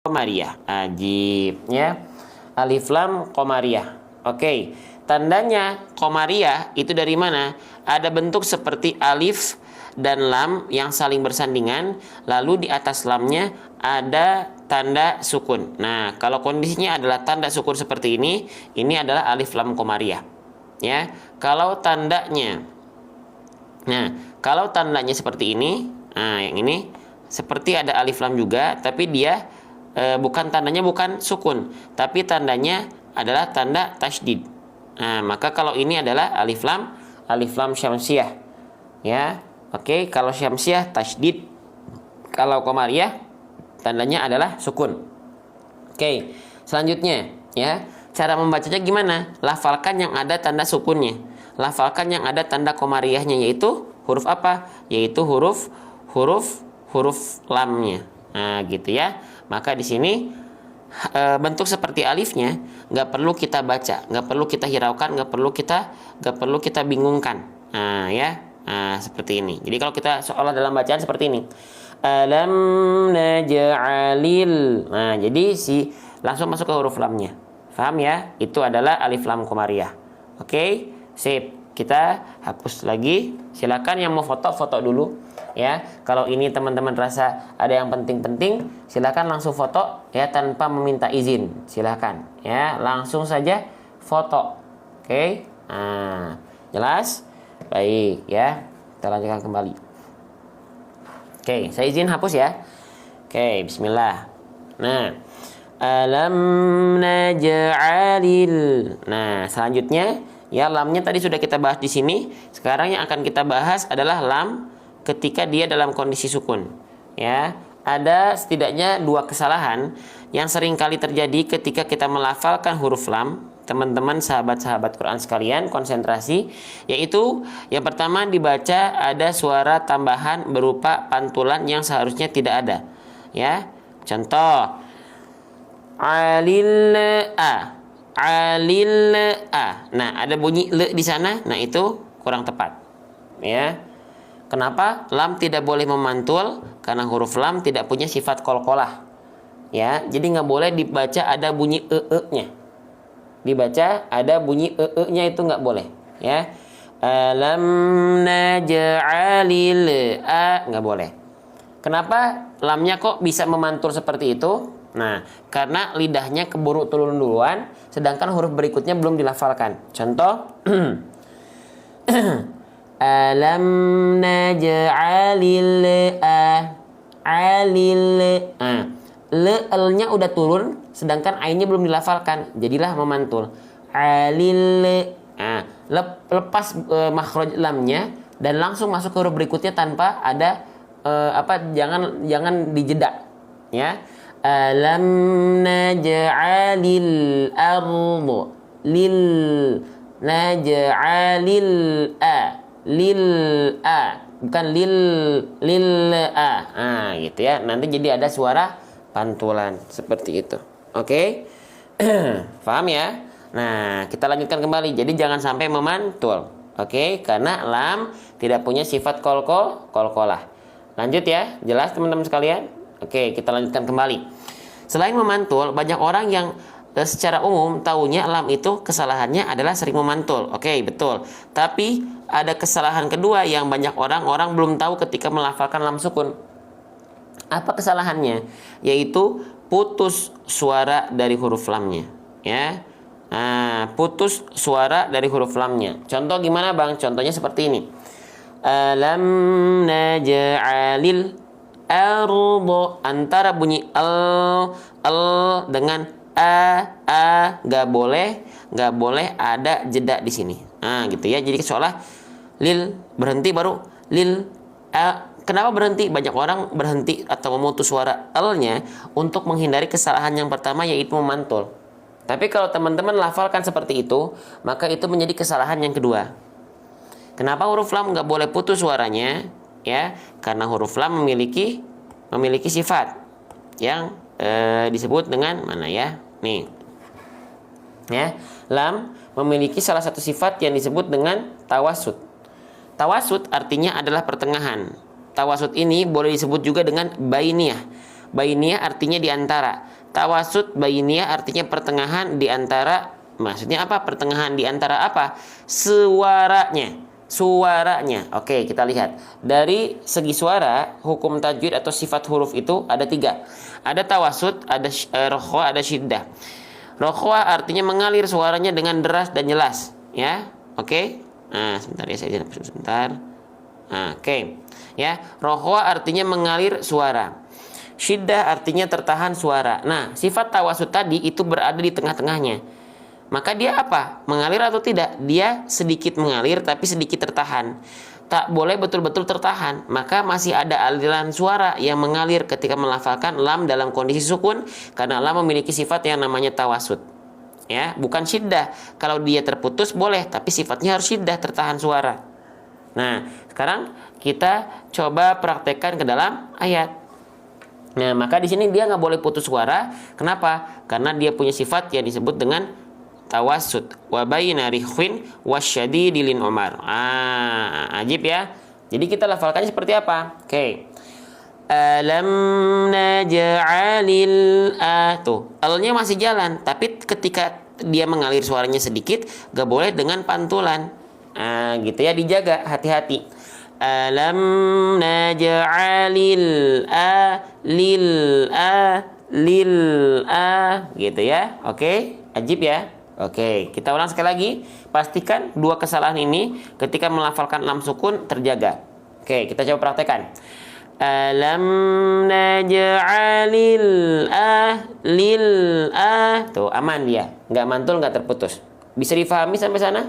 qamariyah. Ajib ya. Alif lam qamariyah. Oke. Tandanya qamariyah itu dari mana? Ada bentuk seperti alif dan lam yang saling bersandingan, lalu di atas lamnya ada tanda sukun. Nah, kalau kondisinya adalah tanda sukun seperti ini adalah alif lam qamariyah. Ya. Kalau tandanya seperti ini, nah yang ini seperti ada alif lam juga, tapi dia tandanya bukan sukun, tapi tandanya adalah tanda tasydid. Nah, maka kalau ini adalah alif lam syamsiyah. Ya. Oke, kalau syamsiyah tasydid, kalau qamariyah tandanya adalah sukun. Oke, selanjutnya ya, cara membacanya gimana? Lafalkan yang ada tanda sukunnya. Lafalkan yang ada tanda qamariyahnya, yaitu huruf apa? Yaitu huruf lamnya. Nah, gitu ya. Maka di sini bentuk seperti alifnya nggak perlu kita baca, nggak perlu kita hiraukan, nggak perlu kita bingungkan. Nah, ya. Nah, seperti ini. Jadi kalau kita seolah dalam bacaan seperti ini. Alam naj'alil. Nah, jadi langsung masuk ke huruf lamnya. Paham ya? Itu adalah alif lam qamariyah. Oke, sip. Kita hapus lagi. Silakan yang mau foto dulu ya. Kalau ini teman-teman rasa ada yang penting-penting, silakan langsung foto ya tanpa meminta izin. Silakan ya, langsung saja foto. Oke. Nah, jelas? Baik ya. Kita lanjutkan kembali. Oke, saya izin hapus ya. Oke, bismillah. Nah, alam naj'alil. Nah, selanjutnya ya, lamnya tadi sudah kita bahas di sini. Sekarang yang akan kita bahas adalah lam ketika dia dalam kondisi sukun. Ya, ada setidaknya 2 kesalahan yang sering kali terjadi ketika kita melafalkan huruf lam. Teman-teman sahabat-sahabat Quran sekalian, konsentrasi. Yaitu yang pertama, dibaca ada suara tambahan berupa pantulan yang seharusnya tidak ada. Ya, contoh alil a. Nah, ada bunyi le di sana. Nah, itu kurang tepat. Ya. Kenapa? Lam tidak boleh memantul karena huruf lam tidak punya sifat qalqalah. Ya, jadi nggak boleh dibaca ada bunyi nya. Dibaca ada bunyi nya, itu nggak boleh. Ya. Alam naj'alil a, nggak boleh. Kenapa lamnya kok bisa memantul seperti itu? Nah, karena lidahnya keburu turun duluan, sedangkan huruf berikutnya belum dilafalkan. Contoh, alam naj'alil alil. L-nya udah turun, sedangkan a-nya belum dilafalkan, jadilah memantul. Alil. Lepas makhraj lamnya dan langsung masuk ke huruf berikutnya tanpa ada jangan dijeda. Ya. Alam naj'alil ardu lil naj'alil a lil a, bukan lil a. Nah, gitu ya. Nanti jadi ada suara pantulan seperti itu. Oke? Paham ya? Nah, kita lanjutkan kembali. Jadi jangan sampai memantul. Oke? Karena lam tidak punya sifat qalqalah. Lanjut ya. Jelas teman-teman sekalian? Oke, kita lanjutkan kembali. Selain memantul, banyak orang yang secara umum taunya lam itu kesalahannya adalah sering memantul. Oke, betul. Tapi ada kesalahan kedua yang banyak orang belum tahu ketika melafalkan lam sukun. Apa kesalahannya? Yaitu putus suara dari huruf lamnya. Ya. Nah, putus suara dari huruf lamnya. Contoh gimana, Bang? Contohnya seperti ini. Alam naj'alil ardo, antara bunyi al dengan a nggak boleh ada jeda di sini. Nah, gitu ya. Jadi seolah lil berhenti baru lil a. Kenapa berhenti? Banyak orang berhenti atau memutus suara l-nya untuk menghindari kesalahan yang pertama, yaitu memantul. Tapi kalau teman-teman lafalkan seperti itu, maka itu menjadi kesalahan yang kedua. Kenapa huruf lam nggak boleh putus suaranya? Ya, karena huruf lam memiliki sifat yang disebut dengan mana ya? Nih, ya, lam memiliki salah satu sifat yang disebut dengan tawasud. Tawasud artinya adalah pertengahan. Tawasud ini boleh disebut juga dengan bainiyah. Bainiyah artinya di antara. Tawasut bainiyah artinya pertengahan di antara. Maksudnya apa? Pertengahan di antara apa? Suaranya. Suaranya. Oke, kita lihat. Dari segi suara, hukum tajwid atau sifat huruf itu ada 3. Ada tawasut, ada rokhwa, ada syiddah. Rokhwa artinya mengalir suaranya dengan deras dan jelas. Ya, oke. Nah, sebentar ya, saya sebentar. Nah, oke. Ya, rokhwa artinya mengalir suara. Syiddah artinya tertahan suara. Nah, sifat tawasut tadi itu berada di tengah-tengahnya. Maka dia apa? Mengalir atau tidak? Dia sedikit mengalir tapi sedikit tertahan. Tak boleh betul-betul tertahan. Maka masih ada aliran suara yang mengalir ketika melafalkan lam dalam kondisi sukun, karena lam memiliki sifat yang namanya tawasut. Ya, bukan syiddah. Kalau dia terputus boleh, tapi sifatnya harus syiddah, tertahan suara. Nah, sekarang kita coba praktekkan ke dalam ayat. Nah, maka di sini dia nggak boleh putus suara. Kenapa? Karena dia punya sifat yang disebut dengan tawasud. Wa baina rikhwin wasyadidilin umar. Ajib ya. Jadi kita lafalkannya seperti apa? Oke. Alam naj'alil tuh. Alnya masih jalan, tapi ketika dia mengalir suaranya sedikit, gak boleh dengan pantulan. Gitu ya, dijaga, hati-hati. Alam naj'alil lil gitu ya. Oke, ajib ya. Oke, kita ulang sekali lagi. Pastikan 2 kesalahan ini ketika melafalkan lam sukun terjaga. Oke, kita coba praktekkan. Alam naj'alil lil tuh aman dia, nggak mantul, nggak terputus. Bisa difahami sampai sana?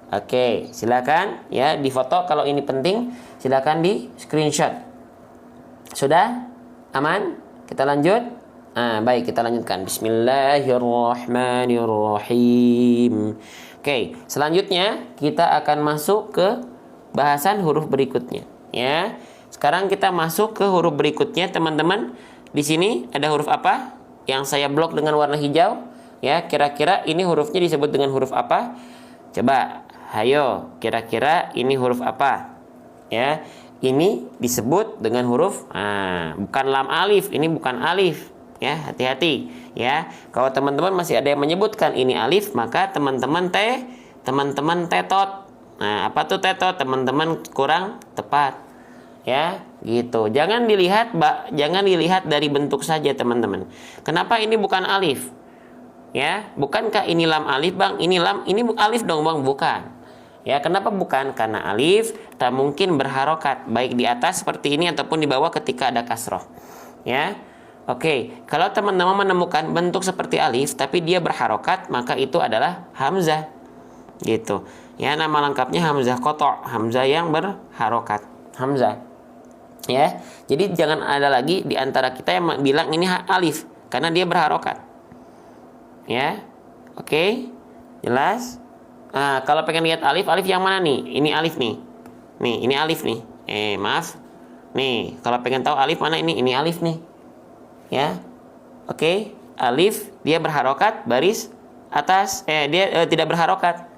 Oke, silakan ya difoto kalau ini penting, silakan di screenshot. Sudah aman? Kita lanjut. Baik, kita lanjutkan. Bismillahirrahmanirrahim. Oke, selanjutnya kita akan masuk ke bahasan huruf berikutnya. Ya, sekarang kita masuk ke huruf berikutnya, teman-teman. Di sini ada huruf apa? Yang saya blok dengan warna hijau. Ya, kira-kira ini hurufnya disebut dengan huruf apa? Coba, hayo, kira-kira ini huruf apa? Ya, ini disebut dengan huruf. Bukan lam alif. Ini bukan alif. Ya, hati-hati ya. Kalau teman-teman masih ada yang menyebutkan ini alif, maka teman-teman tetot. Nah, apa tuh tetot? Teman-teman kurang tepat. Ya, gitu. Jangan dilihat dari bentuk saja, teman-teman. Kenapa ini bukan alif? Ya, bukankah ini lam alif, Bang? Ini alif dong, Bang? Bukan. Ya, kenapa bukan? Karena alif tak mungkin berharokat baik di atas seperti ini ataupun di bawah ketika ada kasroh. Ya. Oke, kalau teman-teman menemukan bentuk seperti alif tapi dia berharokat, maka itu adalah hamzah. Gitu. Ya, nama lengkapnya hamzah qata', hamzah yang berharokat. Hamzah. Ya. Jadi jangan ada lagi di antara kita yang bilang ini alif karena dia berharokat. Ya. Oke. Jelas? Kalau pengen lihat alif yang mana nih? Ini alif nih. Nih, ini alif nih. Maaf. Nih, kalau pengen tahu alif mana ini alif nih. Ya, oke. Alif dia berharokat baris atas, dia tidak berharokat.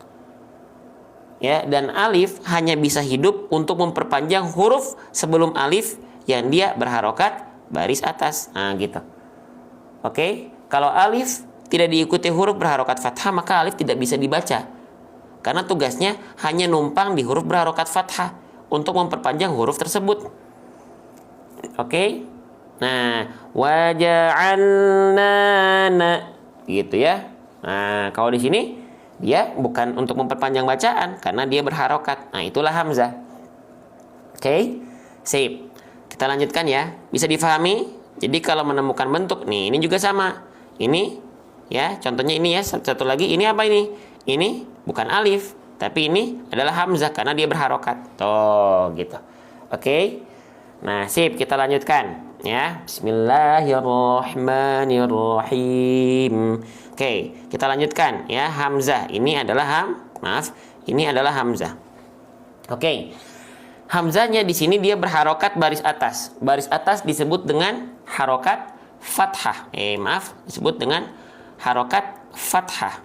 Ya, dan alif hanya bisa hidup untuk memperpanjang huruf sebelum alif yang dia berharokat baris atas. Gitu. Oke. Kalau alif tidak diikuti huruf berharokat fathah, maka alif tidak bisa dibaca. Karena tugasnya hanya numpang di huruf berharokat fathah untuk memperpanjang huruf tersebut. Oke. Nah, waja'alna gitu ya. Nah, kalau di sini dia bukan untuk memperpanjang bacaan karena dia berharokat. Nah, itulah hamzah. Oke. Sip. Kita lanjutkan ya. Bisa difahami? Jadi kalau menemukan bentuk nih, ini juga sama. Ini ya, contohnya ini ya, satu lagi ini apa ini? Ini bukan alif, tapi ini adalah hamzah karena dia berharokat. Tuh, gitu. Oke. Nah, sip, kita lanjutkan. Ya, bismillahirrahmanirrahim. Oke, kita lanjutkan ya. Hamzah ini adalah ini adalah hamzah. Oke. Hamzahnya di sini dia berharokat baris atas. Baris atas disebut dengan harokat fathah. Disebut dengan harokat fathah.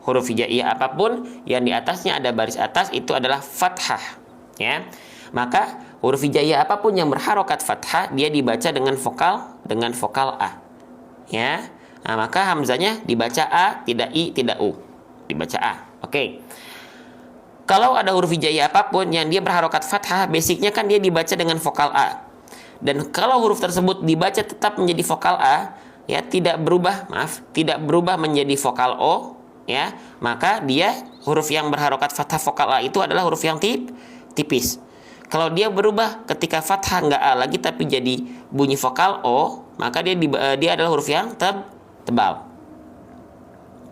Huruf hijaiyah apapun yang di atasnya ada baris atas itu adalah fathah. Ya. Maka huruf hijaiyah apapun yang berharokat fathah dia dibaca dengan vokal dengan vokal A. Ya. Nah, maka hamzanya dibaca A, tidak I, tidak U. Dibaca A. Oke. Kalau ada huruf hijaiyah apapun yang dia berharokat fathah, basicnya kan dia dibaca dengan vokal A. Dan kalau huruf tersebut dibaca tetap menjadi vokal A, ya tidak berubah menjadi vokal O, ya, maka dia huruf yang berharokat fathah vokal A itu adalah huruf yang tipis. Kalau dia berubah ketika fathah nggak A lagi tapi jadi bunyi vokal O, maka dia adalah huruf yang tebal.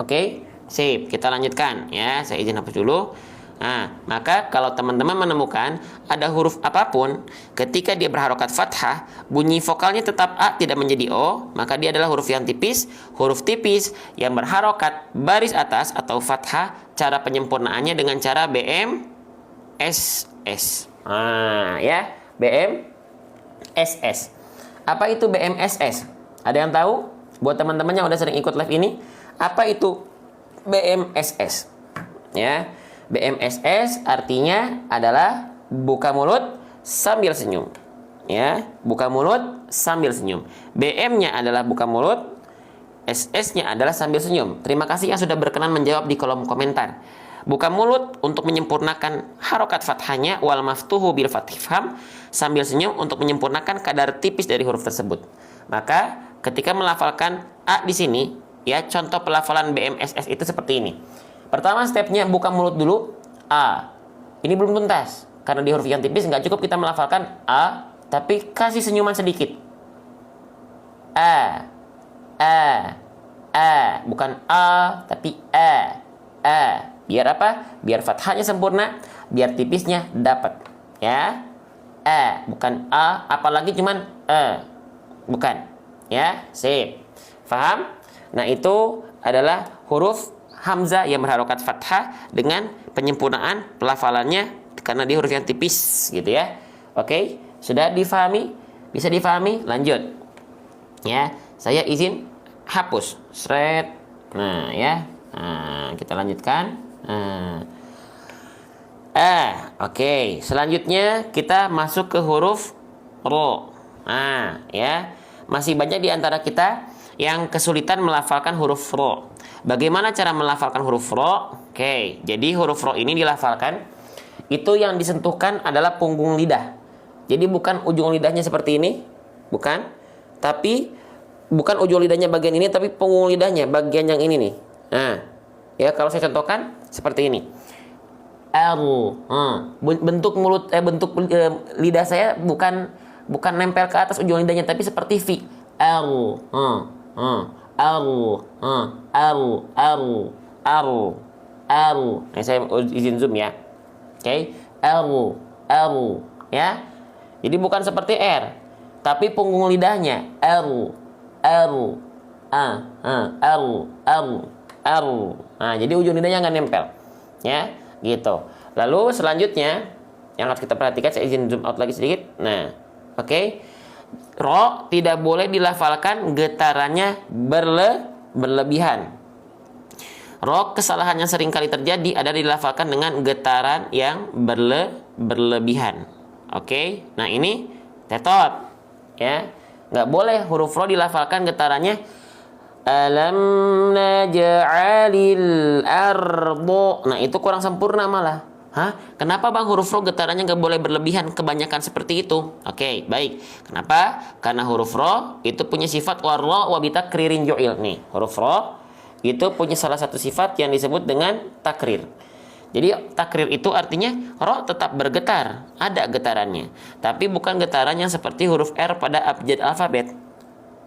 Oke, sip. Kita lanjutkan ya. Saya izin hapus dulu. Nah, maka kalau teman-teman menemukan ada huruf apapun ketika dia berharokat fathah, bunyi vokalnya tetap A, tidak menjadi O, maka dia adalah huruf yang tipis. Huruf tipis yang berharokat baris atas atau fathah, cara penyempurnaannya dengan cara BMSS. Nah, ya, BMSS. Apa itu BMSS? Ada yang tahu? Buat teman-teman yang udah sering ikut live ini, apa itu BMSS? Ya. BMSS artinya adalah buka mulut sambil senyum. Ya, buka mulut sambil senyum. BM-nya adalah buka mulut, SS-nya adalah sambil senyum. Terima kasih yang sudah berkenan menjawab di kolom komentar. Buka mulut untuk menyempurnakan harokat fathahnya, wal maftuhu bil fathifham, sambil senyum untuk menyempurnakan kadar tipis dari huruf tersebut. Maka ketika melafalkan A di sini, ya, contoh pelafalan BMSS itu seperti ini. Pertama stepnya buka mulut dulu, A. Ini belum tuntas, karena di huruf yang tipis nggak cukup kita melafalkan A, tapi kasih senyuman sedikit. A, bukan A, tapi A. Biar apa? Biar fathahnya sempurna, biar tipisnya dapat. Ya, bukan A, apalagi cuman bukan. Ya, sip. Faham? Nah, itu adalah huruf hamzah yang berharokat fathah dengan penyempurnaan pelafalannya karena dia huruf yang tipis gitu ya. Oke, sudah difahami? Bisa difahami? Lanjut. Ya, saya izin hapus. Shred. Nah, ya. Nah, kita lanjutkan. Oke. Selanjutnya kita masuk ke huruf ro. Nah, ya. Masih banyak di antara kita yang kesulitan melafalkan huruf ro. Bagaimana cara melafalkan huruf ro? Oke, jadi huruf ro ini dilafalkan, itu yang disentuhkan adalah punggung lidah. Jadi bukan ujung lidahnya seperti ini, bukan. Tapi bukan ujung lidahnya bagian ini, tapi punggung lidahnya bagian yang ini nih. Nah, ya kalau saya contohkan seperti ini. Bentuk lidah saya bukan nempel ke atas ujung lidahnya, tapi seperti V. Nah, saya izin zoom ya. Oke. Ya. Jadi bukan seperti R, tapi punggung lidahnya Nah, jadi ujung lidahnya nggak nempel. Ya, gitu. Lalu selanjutnya yang harus kita perhatikan, saya izin zoom out lagi sedikit. Nah, oke. Ro tidak boleh dilafalkan getarannya berlebihan. Ro kesalahan yang sering kali terjadi ada dilafalkan dengan getaran yang berlebihan. Oke, nah ini tetot, ya, nggak boleh huruf ro dilafalkan getarannya alam naj'alil ardo. Nah itu kurang sempurna malah. Kenapa bang huruf ro getarannya nggak boleh berlebihan kebanyakan seperti itu? Oke, baik. Kenapa? Karena huruf ro itu punya sifat warro wabita kririn jo'il. Nih, huruf ro itu punya salah satu sifat yang disebut dengan takrir. Jadi takrir itu artinya ro tetap bergetar, ada getarannya. Tapi bukan getaran yang seperti huruf R pada abjad alfabet.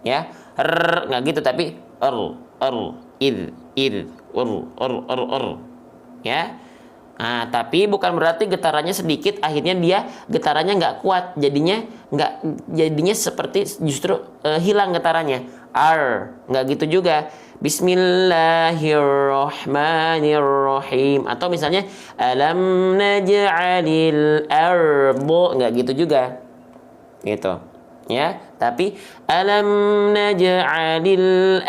Ya, R nggak gitu, tapi ya. Nah, tapi bukan berarti getarannya sedikit akhirnya dia getarannya nggak kuat, jadinya seperti justru hilang getarannya. Nggak gitu juga. Bismillahirrahmanirrahim, atau misalnya alam naj'alil ardo, nggak gitu juga, gitu ya. Tapi alam naj'alil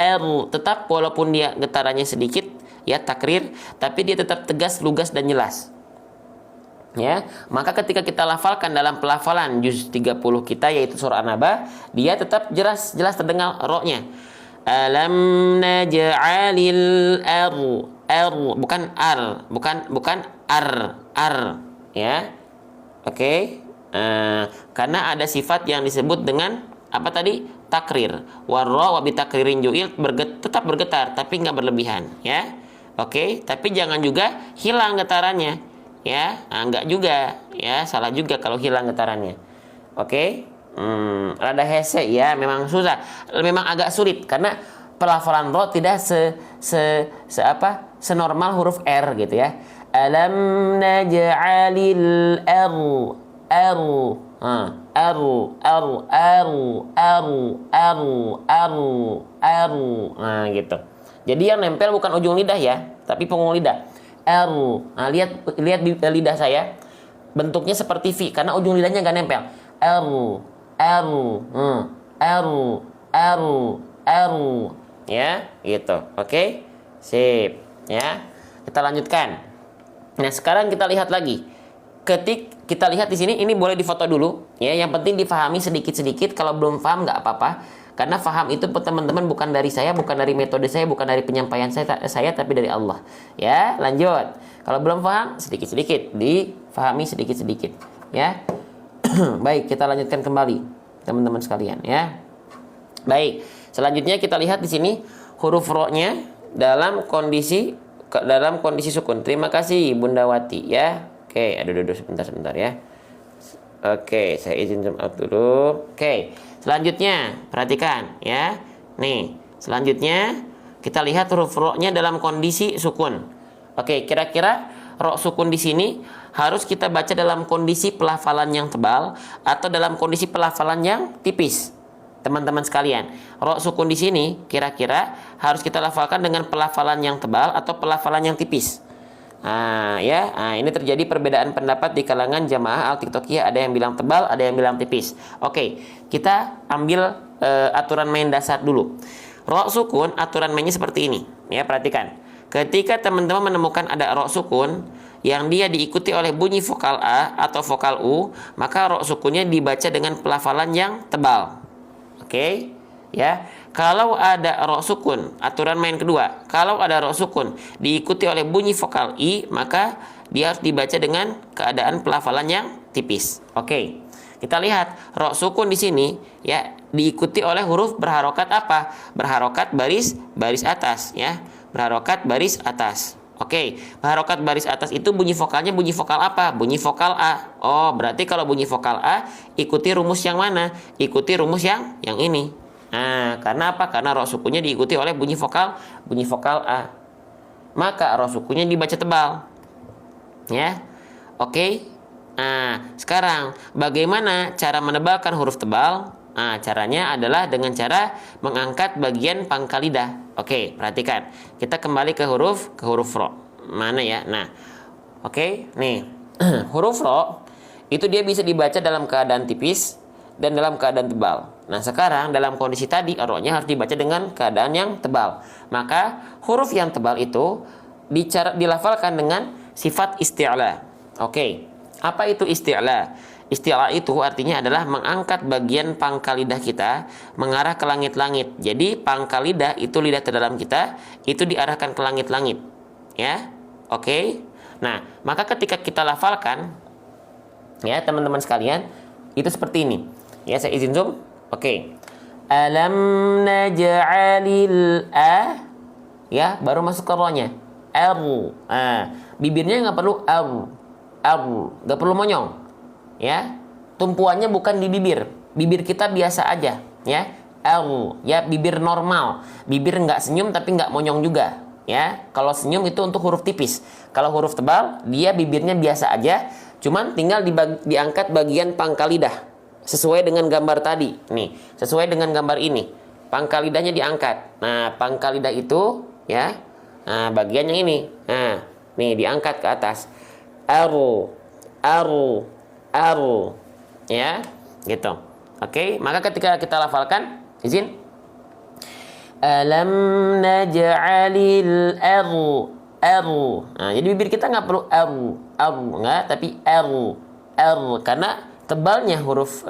tetap walaupun dia getarannya sedikit, ya takrir, tapi dia tetap tegas, lugas dan jelas. Ya, maka ketika kita lafalkan dalam pelafalan juz 30 kita yaitu surah An-Naba, dia tetap jelas terdengar ro-nya. Alam naj'alil bukan bukan ar ya. Oke. Karena ada sifat yang disebut dengan apa tadi? Takrir. Warra wa bi takririn ju'il tetap bergetar tapi enggak berlebihan ya. Oke, tapi jangan juga hilang getarannya. Ya, enggak juga ya, salah juga kalau hilang getarannya. Oke. Rada hese ya, memang susah, memang agak sulit karena pelafalan ro tidak senormal huruf R gitu ya. Alam naj'alil nah gitu. Jadi yang nempel bukan ujung lidah ya, tapi punggung lidah. Nah, lihat lidah saya bentuknya seperti V karena ujung lidahnya nggak nempel. Ya gitu. Oke, sip ya. Kita lanjutkan. Nah sekarang kita lihat lagi. Kita lihat di sini, ini boleh difoto dulu ya. Yang penting difahami sedikit-sedikit. Kalau belum paham nggak apa-apa. Karena faham itu teman-teman bukan dari saya, bukan dari metode saya, bukan dari penyampaian saya, tapi dari Allah. Ya, lanjut. Kalau belum paham, sedikit-sedikit difahami sedikit-sedikit. Ya, baik, kita lanjutkan kembali, teman-teman sekalian. Ya, baik. Selanjutnya kita lihat di sini huruf ro-nya dalam kondisi sukun. Terima kasih Bunda Wati. Ya, oke. Aduh, sebentar ya. Oke, saya izin zoom out dulu. Oke, selanjutnya perhatikan ya. Nih, selanjutnya kita lihat huruf ro-nya dalam kondisi sukun. Oke, kira-kira ro sukun di sini harus kita baca dalam kondisi pelafalan yang tebal atau dalam kondisi pelafalan yang tipis. Teman-teman sekalian, ro sukun di sini kira-kira harus kita lafalkan dengan pelafalan yang tebal atau pelafalan yang tipis. Ini terjadi perbedaan pendapat di kalangan jamaah al-tiktokiyah. Ada yang bilang tebal, ada yang bilang tipis. Oke, kita ambil aturan main dasar dulu. Ro sukun aturan mainnya seperti ini. Ya, perhatikan. Ketika teman-teman menemukan ada ro sukun yang dia diikuti oleh bunyi vokal A atau vokal U, maka ro sukunnya dibaca dengan pelafalan yang tebal. Oke, ya. Kalau ada ro sukun, aturan main kedua, kalau ada ro sukun diikuti oleh bunyi vokal I, maka dia harus dibaca dengan keadaan pelafalan yang tipis. Oke. Kita lihat ro sukun di sini ya diikuti oleh huruf berharokat apa? Berharokat baris atas ya. Berharokat baris atas. Oke, berharokat baris atas itu bunyi vokalnya bunyi vokal apa? Bunyi vokal A. Oh, berarti kalau bunyi vokal A ikuti rumus yang mana? Ikuti rumus yang ini. Nah, karena apa? Karena ro sukunnya diikuti oleh bunyi vokal A. Maka ro sukunnya dibaca tebal. Ya. Oke. Nah, sekarang bagaimana cara menebalkan huruf tebal? Nah, caranya adalah dengan cara mengangkat bagian pangkal lidah. Oke, perhatikan. Kita kembali ke huruf ro. Mana ya? Nah. Oke, nih. Huruf ro itu dia bisa dibaca dalam keadaan tipis dan dalam keadaan tebal. Nah, sekarang dalam kondisi tadi ro-nya harus dibaca dengan keadaan yang tebal. Maka huruf yang tebal itu dilafalkan dengan sifat isti'la. Oke. Apa itu isti'la? Isti'la itu artinya adalah mengangkat bagian pangkal lidah kita mengarah ke langit-langit. Jadi pangkal lidah itu lidah terdalam kita itu diarahkan ke langit-langit. Ya. Oke. Nah, maka ketika kita lafalkan ya teman-teman sekalian itu seperti ini. Ya, saya izin zoom. Oke. Alam naj'alil ya, baru masuk ke ro-nya. Bibirnya nggak perlu nggak perlu monyong. Ya. Tumpuannya bukan di bibir. Bibir kita biasa aja, ya. Ya, bibir normal. Bibir nggak senyum tapi nggak monyong juga, ya. Kalau senyum itu untuk huruf tipis. Kalau huruf tebal, dia bibirnya biasa aja, cuman tinggal diangkat bagian pangkal lidah. Sesuai dengan gambar tadi. Nih, sesuai dengan gambar ini. Pangkal lidahnya diangkat. Nah, pangkal lidah itu ya. Nah, bagian yang ini. Nah, nih diangkat ke atas. Aru. Ya, gitu. Oke, maka ketika kita lafalkan, izin. Alam naj'alil Nah, jadi bibir kita nggak perlu nggak, tapi karena tebalnya huruf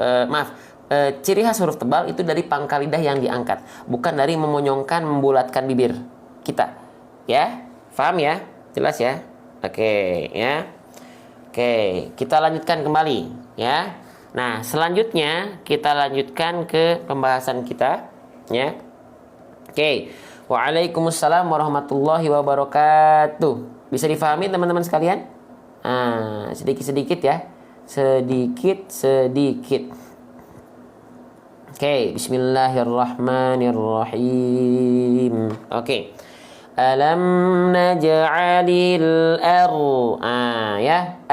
ciri khas huruf tebal itu dari pangkal lidah yang diangkat, bukan dari memonyongkan, membulatkan bibir kita. Ya, paham ya? Jelas ya? Oke, ya. Oke, kita lanjutkan kembali, ya. Nah, selanjutnya kita lanjutkan ke pembahasan kita, ya. Oke. Waalaikumsalam warahmatullahi wabarakatuh. Bisa difahami teman-teman sekalian? Sedikit-sedikit ya. Sedikit-sedikit. Oke, bismillahirrahmanirrahim. Oke. Alam naj'alil ya,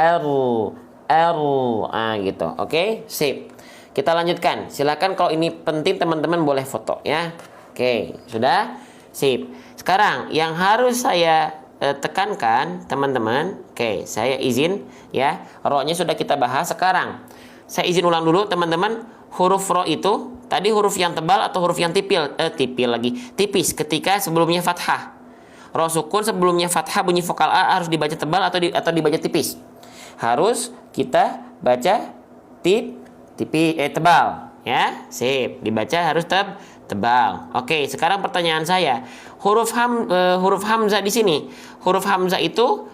gitu. Oke, sip. Kita lanjutkan. Silakan kalau ini penting teman-teman boleh foto ya. Oke, sudah? Sip. Sekarang yang harus saya tekankan teman-teman. Oke, saya izin ya. Ro-nya sudah kita bahas. Sekarang saya izin ulang dulu teman-teman. Huruf ro itu tadi huruf yang tebal atau huruf yang tipis ketika sebelumnya fathah. Ro sukun sebelumnya fathah bunyi vokal A harus dibaca tebal atau dibaca tipis. Harus kita baca tebal ya. Sip, dibaca harus tebal. Oke, sekarang pertanyaan saya, huruf hamzah di sini, huruf hamzah itu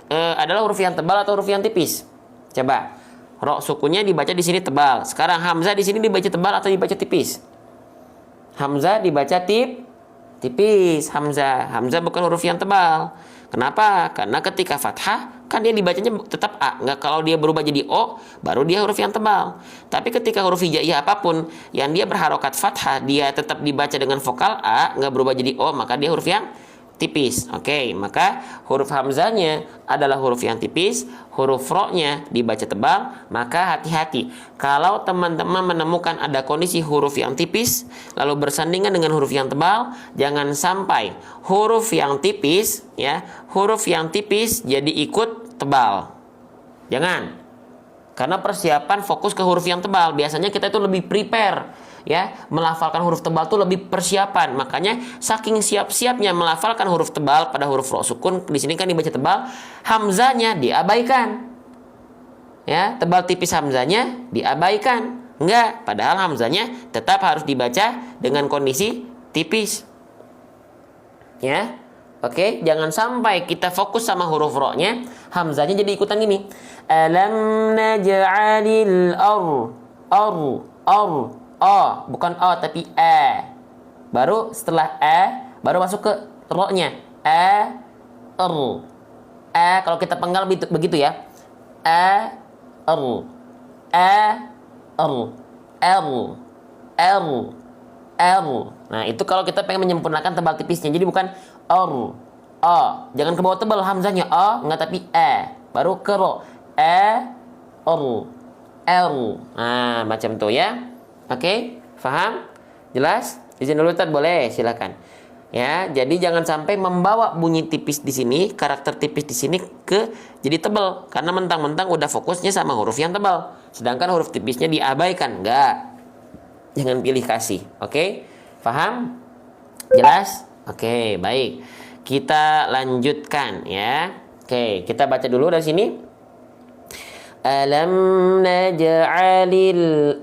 adalah huruf yang tebal atau huruf yang tipis? Coba, ro sukunnya dibaca di sini tebal. Sekarang hamzah di sini dibaca tebal atau dibaca tipis? Hamzah dibaca tipis. Hamzah bukan huruf yang tebal. Kenapa? Karena ketika fathah kan dia dibacanya tetap A. Nggak, kalau dia berubah jadi O baru dia huruf yang tebal. Tapi ketika huruf hijaiyah apapun yang dia berharokat fathah, dia tetap dibaca dengan vokal A, nggak berubah jadi O, maka dia huruf yang tipis. Oke, maka huruf hamzahnya adalah huruf yang tipis, huruf ro-nya dibaca tebal. Maka hati-hati kalau teman-teman menemukan ada kondisi huruf yang tipis lalu bersandingan dengan huruf yang tebal, jangan sampai huruf yang tipis jadi ikut tebal. Jangan. Karena persiapan fokus ke huruf yang tebal. Biasanya kita itu lebih prepare ya, melafalkan huruf tebal itu lebih persiapan. Makanya saking siap-siapnya melafalkan huruf tebal pada huruf ro sukun, di sini kan dibaca tebal, hamzanya diabaikan. Ya, tebal tipis hamzanya diabaikan. Enggak, padahal hamzanya tetap harus dibaca dengan kondisi tipis. Ya. Oke, jangan sampai kita fokus sama huruf ro-nya, hamzanya jadi ikutan gini. Alam naj'alil bukan o tapi e. Baru setelah e baru masuk ke ro-nya. Kalau kita penggal begitu ya. Nah, itu kalau kita pengen menyempurnakan tebal tipisnya. Jadi bukan o. Jangan ke bawah tebal hamzahnya o, enggak, tapi e. Baru ke ro. Nah, macam tuh ya. Oke, paham? Jelas? Izin dulu Ustaz, boleh, silakan. Ya, jadi jangan sampai membawa bunyi tipis di sini, karakter tipis di sini jadi tebal, karena mentang-mentang udah fokusnya sama huruf yang tebal, sedangkan huruf tipisnya diabaikan. Enggak. Jangan pilih kasih. Oke? Paham? Jelas? Oke, baik. Kita lanjutkan ya. Oke, kita baca dulu dari sini. Alam naj'alil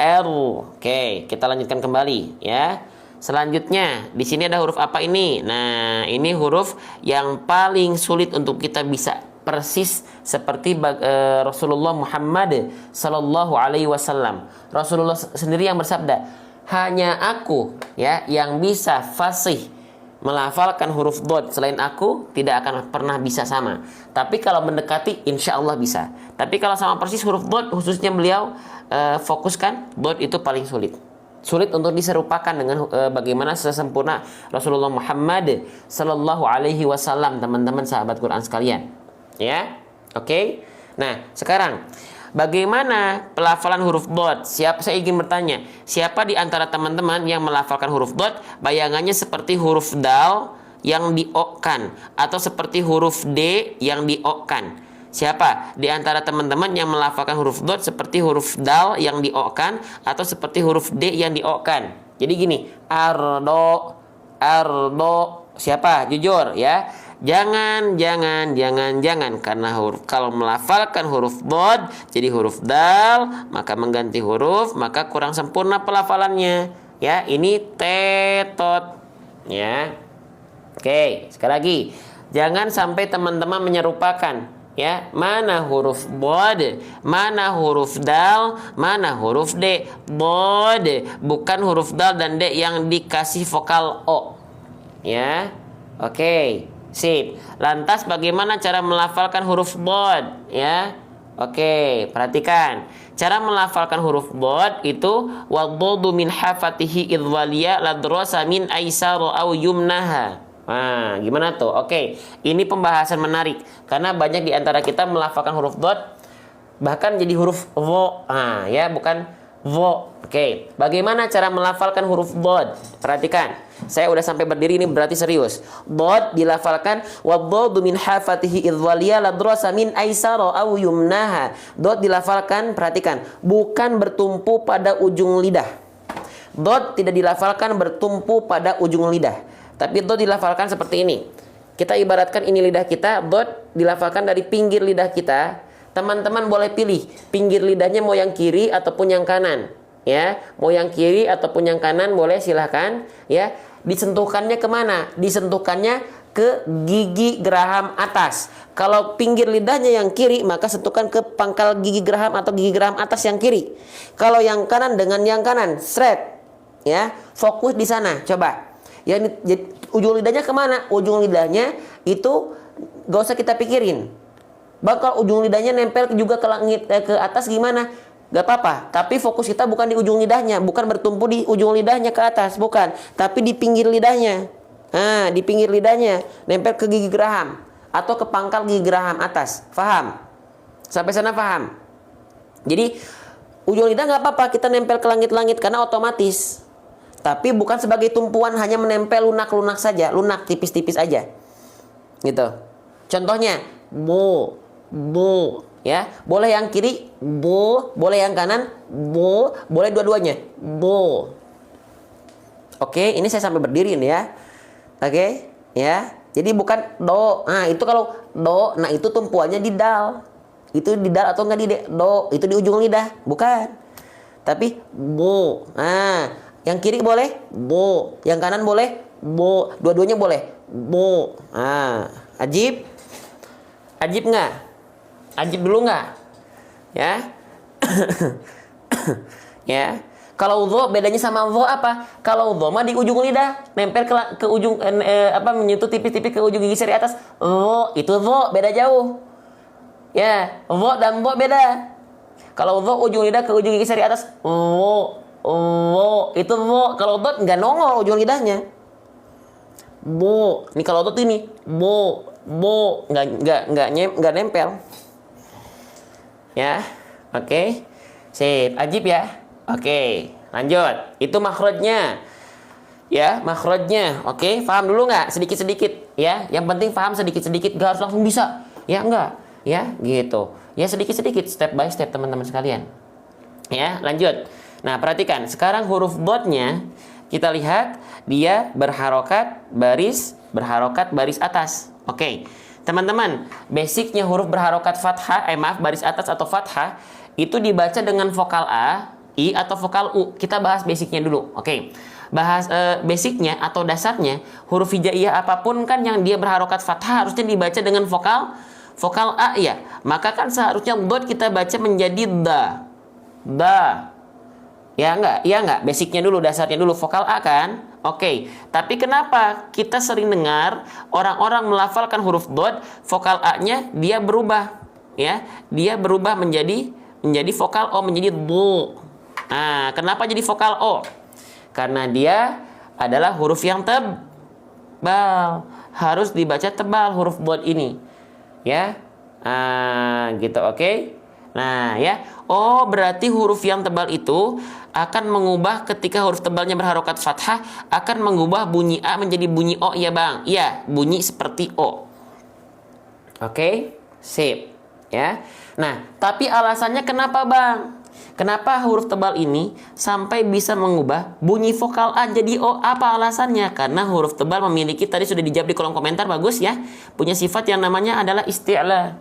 Oke, kita lanjutkan kembali ya. Selanjutnya, di sini ada huruf apa ini? Nah, ini huruf yang paling sulit untuk kita bisa persis seperti Rasulullah Muhammad sallallahu alaihi wasallam. Rasulullah sendiri yang bersabda, hanya aku ya yang bisa fasih melafalkan huruf dod, selain aku tidak akan pernah bisa sama. Tapi kalau mendekati insya Allah bisa. Tapi kalau sama persis huruf dod, khususnya beliau fokuskan, dod itu paling sulit. Sulit untuk diserupakan dengan bagaimana sesempurna Rasulullah Muhammad sallallahu alaihi wasallam, teman-teman sahabat Quran sekalian. Ya. Oke. Nah, sekarang bagaimana pelafalan huruf dod? Saya ingin bertanya, siapa di antara teman-teman yang melafalkan huruf dod bayangannya seperti huruf dal yang di-o-kan atau seperti huruf D yang di-o-kan? Siapa di antara teman-teman yang melafalkan huruf dod seperti huruf dal yang di-o-kan atau seperti huruf D yang di-o-kan? Jadi gini, ardo, Siapa? Jujur ya. Jangan karena kalau melafalkan huruf bod jadi huruf dal, maka mengganti huruf, maka kurang sempurna pelafalannya. Ya, ini tetot. Ya. Oke, sekali lagi. Jangan sampai teman-teman menyerupakan ya, mana huruf bod, mana huruf dal, mana huruf d. Bod bukan huruf dal dan d yang dikasih vokal o. Ya. Oke, sip. Lantas bagaimana cara melafalkan huruf bod? Ya. Oke, perhatikan. Cara melafalkan huruf bod itu waddu min hafatihi idwaliya ladrosa min aisaro au yumnaha. Nah, gimana tuh? Oke, ini pembahasan menarik karena banyak di antara kita melafalkan huruf bod bahkan jadi huruf wo. Nah, ya, bukan wo. Oke, bagaimana cara melafalkan huruf bod? Perhatikan. Saya udah sampai berdiri ini berarti serius. Bod dilafalkan waddu min hafatihi idwaliya ladrosa min aisaro au yumnaha. Dot dilafalkan, perhatikan, bukan bertumpu pada ujung lidah. Dot tidak dilafalkan bertumpu pada ujung lidah. Tapi dot dilafalkan seperti ini. Kita ibaratkan ini lidah kita, dot dilafalkan dari pinggir lidah kita. Teman-teman boleh pilih pinggir lidahnya mau yang kiri ataupun yang kanan. Ya, mau yang kiri ataupun yang kanan boleh, silahkan. Ya, disentuhkannya kemana? Disentuhkannya ke gigi geraham atas. Kalau pinggir lidahnya yang kiri, maka sentuhkan ke pangkal gigi geraham atau gigi geraham atas yang kiri. Kalau yang kanan dengan yang kanan, straight. Ya, fokus di sana. Coba. Ya, ujung lidahnya kemana? Ujung lidahnya itu gak usah kita pikirin. Bakal ujung lidahnya nempel juga ke langit, ke atas gimana? Gak apa-apa. Tapi fokus kita bukan di ujung lidahnya, bukan bertumpu di ujung lidahnya ke atas, bukan. Tapi di pinggir lidahnya. Nah, di pinggir lidahnya nempel ke gigi geraham atau ke pangkal gigi geraham atas. Faham? Sampai sana paham? Jadi ujung lidah gak apa-apa kita nempel ke langit-langit karena otomatis. Tapi bukan sebagai tumpuan hanya menempel lunak-lunak saja, lunak tipis-tipis aja. Gitu. Contohnya, bo, ya. Boleh yang kiri, bo, boleh yang kanan, bo, boleh dua-duanya, bo. Oke, ini saya sampai berdiri nih ya. Oke, ya. Jadi bukan do. Nah, itu kalau do, nah itu tumpuannya di dal. Itu di dal atau enggak di do, itu di ujung lidah, bukan. Tapi bo. Nah, yang kiri boleh bo, yang kanan boleh bo, dua-duanya boleh bo. Ah, ajib, ajib nggak? Ajib dulu nggak? Ya, ya. Kalau dho bedanya sama dho apa? Kalau dho mah di ujung lidah, nempel ke ujung menyentuh tipis-tipis ke ujung gigi seri atas. Dho itu dho beda jauh. Ya, dho dan dho beda. Kalau dho ujung lidah ke ujung gigi seri atas, itu bo. Kalau dot nggak nongol ujung lidahnya. Bo. Ini kalau dot ini bo, nggak nempel. Ya, oke. Sip, ajib ya. Oke, lanjut. Itu makhrajnya. Ya, makhrajnya. Oke, paham dulu nggak? Sedikit-sedikit. Ya, yang penting paham sedikit-sedikit. Nggak harus langsung bisa. Ya, enggak. Ya, gitu. Ya, sedikit-sedikit, step by step teman-teman sekalian. Ya, lanjut. Nah, perhatikan. Sekarang huruf dotnya kita lihat dia berharokat baris atas. Oke. Teman-teman, basicnya huruf berharokat fathah, baris atas atau fathah itu dibaca dengan vokal A, I atau vokal U. Kita bahas basicnya dulu. Oke. Bahas basicnya atau dasarnya huruf hijaiyah apapun kan yang dia berharokat fathah harusnya dibaca dengan vokal A ya. Maka kan seharusnya dot kita baca menjadi da. Ya enggak, basicnya dulu, dasarnya dulu vokal A kan? Oke. Tapi kenapa kita sering dengar orang-orang melafalkan huruf dot, vokal A-nya dia berubah, ya. Dia berubah menjadi vokal O, menjadi do. Nah, kenapa jadi vokal O? Karena dia adalah huruf yang tebal. Harus dibaca tebal huruf dot ini. Ya. Gitu, oke? Nah, ya. Oh, berarti huruf yang tebal itu akan mengubah ketika huruf tebalnya berharokat fathah akan mengubah bunyi A menjadi bunyi O, ya Bang? Iya, bunyi seperti O. Oke? Sip. Ya. Nah, tapi alasannya kenapa, Bang? Kenapa huruf tebal ini sampai bisa mengubah bunyi vokal A jadi O? Apa alasannya? Karena huruf tebal memiliki, tadi sudah dijawab di kolom komentar, bagus ya, punya sifat yang namanya adalah isti'la.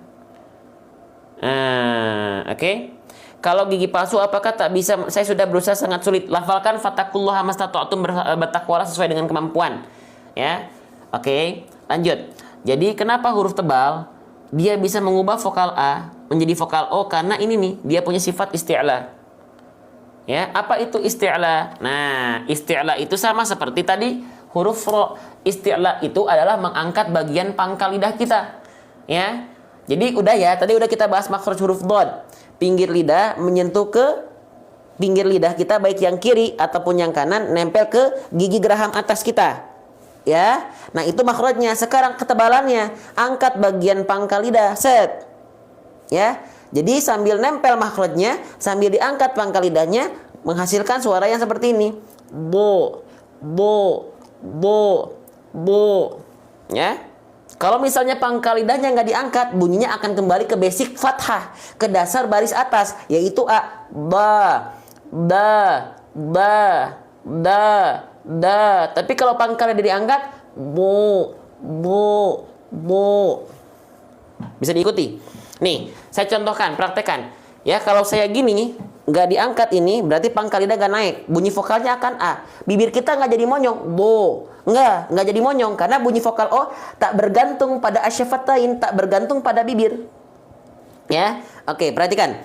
Oke. Kalau gigi palsu apakah tak bisa? Saya sudah berusaha sangat sulit. Lafalkan fattaqullaha mastata'tum, bertakwalah sesuai dengan kemampuan. Ya. Oke, lanjut. Jadi kenapa huruf tebal dia bisa mengubah vokal A menjadi vokal O? Karena ini nih, dia punya sifat isti'la. Ya, apa itu isti'la? Nah, isti'la itu sama seperti tadi huruf ro. Isti'la itu adalah mengangkat bagian pangkal lidah kita. Ya. Jadi udah ya, tadi udah kita bahas makhraj huruf dhad. Pinggir lidah menyentuh ke pinggir lidah kita, baik yang kiri ataupun yang kanan, nempel ke gigi geraham atas kita. Ya, nah itu makhrajnya. Sekarang ketebalannya, angkat bagian pangkal lidah, set. Ya, jadi sambil nempel makhrajnya, sambil diangkat pangkal lidahnya, menghasilkan suara yang seperti ini. Bo, bo, bo, bo. Ya, kalau misalnya pangkal lidahnya nggak diangkat, bunyinya akan kembali ke basic fathah, ke dasar baris atas, yaitu A, ba, da, ba, da, da. Tapi kalau pangkalnya diangkat, bo, bo, bo. Bisa diikuti. Nih, saya contohkan, praktekan. Ya, kalau saya gini, nggak diangkat ini, berarti pangkal lidah nggak naik. Bunyi vokalnya akan A. Bibir kita nggak jadi monyong, bo. Nggak jadi monyong, karena bunyi vokal O tak bergantung pada asyafatain, tak bergantung pada bibir. Ya, oke, perhatikan.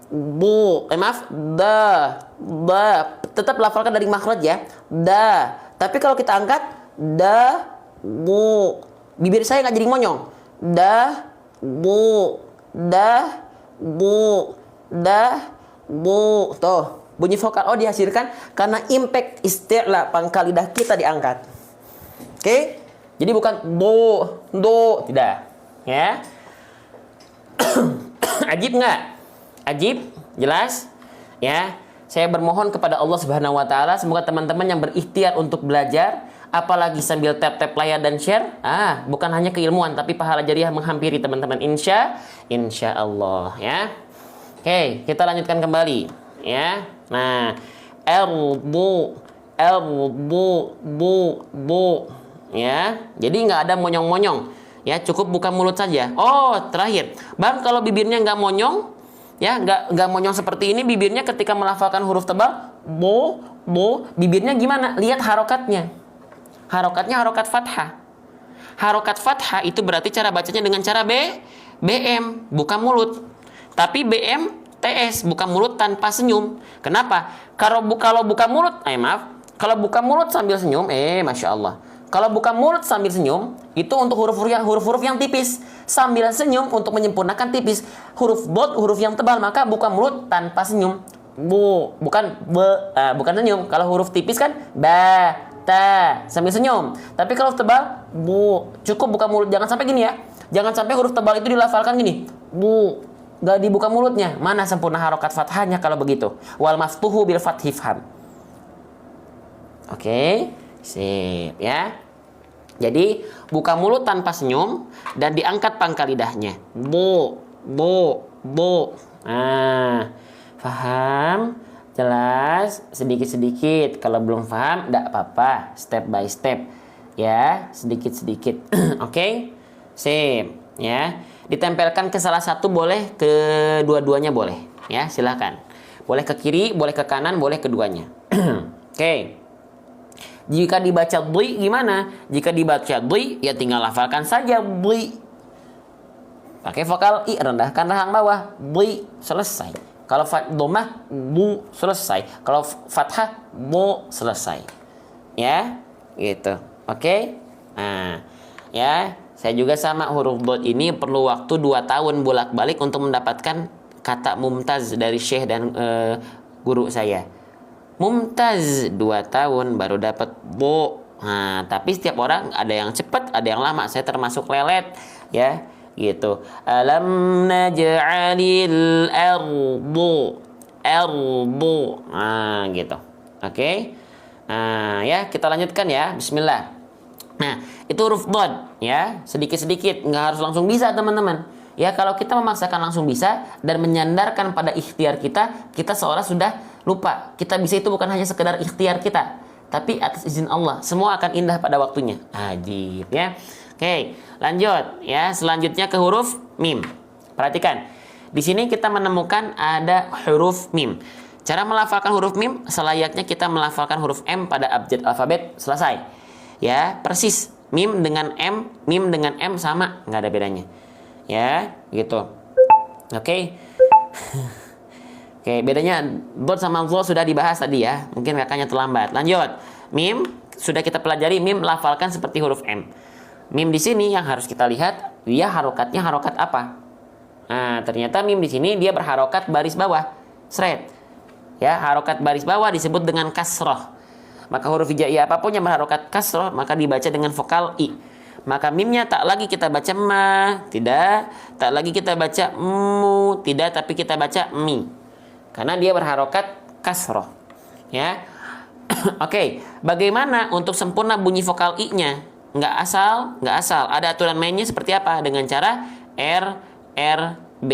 Bu, maaf, da, ba, tetap lafalkan dari makhraj ya, da. Tapi kalau kita angkat, da, bu, bibir saya nggak jadi monyong, da, bu, da, bu, da, bu. Tuh, bunyi vokal O dihasilkan karena impact isti'la pangkal lidah kita diangkat. Oke, jadi bukan do, do, tidak, ya. Ajib nggak? Ajib, jelas, ya. Saya bermohon kepada Allah Subhanahu Wa Taala, semoga teman-teman yang berikhtiar untuk belajar, apalagi sambil tap-tap layar dan share, bukan hanya keilmuan, tapi pahala jariah menghampiri teman-teman, insya Allah, ya. Oke, kita lanjutkan kembali, ya. Nah, bu, bu, ya. Jadi nggak ada monyong-monyong, ya. Cukup buka mulut saja. Oh, terakhir, Bang, kalau bibirnya nggak monyong, ya, nggak monyong seperti ini, bibirnya ketika melafalkan huruf tebal, bo, bibirnya gimana? Lihat harokatnya. Harokatnya harokat fathah. Harokat fathah itu berarti cara bacanya dengan cara BM, buka mulut. Tapi BM TS, buka mulut tanpa senyum. Kenapa? Kalau buka mulut, kalau buka mulut sambil senyum, masya Allah. Kalau buka mulut sambil senyum, itu untuk huruf-huruf yang tipis. Sambil senyum untuk menyempurnakan tipis. Huruf dhad, huruf yang tebal, maka buka mulut tanpa senyum. Bu, bukan bukan senyum. Kalau huruf tipis kan ba, ta, sambil senyum. Tapi kalau tebal, bu, cukup buka mulut. Jangan sampai gini ya. Jangan sampai huruf tebal itu dilafalkan gini. Bu, gak dibuka mulutnya. Mana sempurna harokat fathahnya kalau begitu? Wal maftuhu bil fathhi fham. Oke. Sip, ya. Jadi buka mulut tanpa senyum dan diangkat pangkal lidahnya. Bu. Nah, paham? Jelas? Sedikit-sedikit. Kalau belum paham, enggak apa-apa. Step by step. Ya, sedikit-sedikit. Oke? Sip, ya. Ditempelkan ke salah satu boleh, ke dua-duanya boleh. Ya, silakan. Boleh ke kiri, boleh ke kanan, boleh keduanya. Oke. Jika dibaca dhi gimana? Jika dibaca dhi, ya tinggal lafalkan saja dhi. Pakai vokal i, rendahkan rahang bawah. Dhi, selesai. Kalau dhammah, bu, selesai. Kalau fathah, bo, selesai. Ya, gitu. Oke? Nah, ya, saya juga sama huruf dhad ini perlu waktu 2 tahun bolak-balik untuk mendapatkan kata mumtaz dari syekh dan guru saya. Mumtaz 2 tahun baru dapat bo. Nah, tapi setiap orang ada yang cepat, ada yang lama. Saya termasuk lelet, ya, gitu. Alam naj'alil ardu. Nah, gitu. Oke. Nah, ya, kita lanjutkan ya. Bismillah. Nah, itu huruf dhad, ya. Sedikit-sedikit, nggak harus langsung bisa, teman-teman. Ya, kalau kita memaksakan langsung bisa dan menyandarkan pada ikhtiar kita, kita seolah sudah lupa. Kita bisa itu bukan hanya sekedar ikhtiar kita, tapi atas izin Allah. Semua akan indah pada waktunya. Ajib ya. Oke, lanjut ya. Selanjutnya ke huruf mim. Perhatikan. Di sini kita menemukan ada huruf mim. Cara melafalkan huruf mim selayaknya kita melafalkan huruf M pada abjad alfabet, selesai. Ya, persis. Mim dengan M sama, nggak ada bedanya. Ya, gitu. Oke. Oke, bedanya dot sama dot sudah dibahas tadi ya. Mungkin kakaknya terlambat. Lanjut. Mim sudah kita pelajari, mim lafalkan seperti huruf M. Mim di sini yang harus kita lihat, dia harokatnya harokat apa? Nah, ternyata mim di sini dia berharokat baris bawah. Sret. Ya, harokat baris bawah disebut dengan kasroh. Maka huruf hijaiyah apapun yang berharokat kasroh maka dibaca dengan vokal i. Maka mimnya tak lagi kita baca ma, tidak. Tak lagi kita baca mu, tidak. Tapi kita baca mi, karena dia berharokat kasroh. Ya, oke. Bagaimana untuk sempurna bunyi vokal i-nya? Nggak asal. Ada aturan mainnya seperti apa? Dengan cara RRB.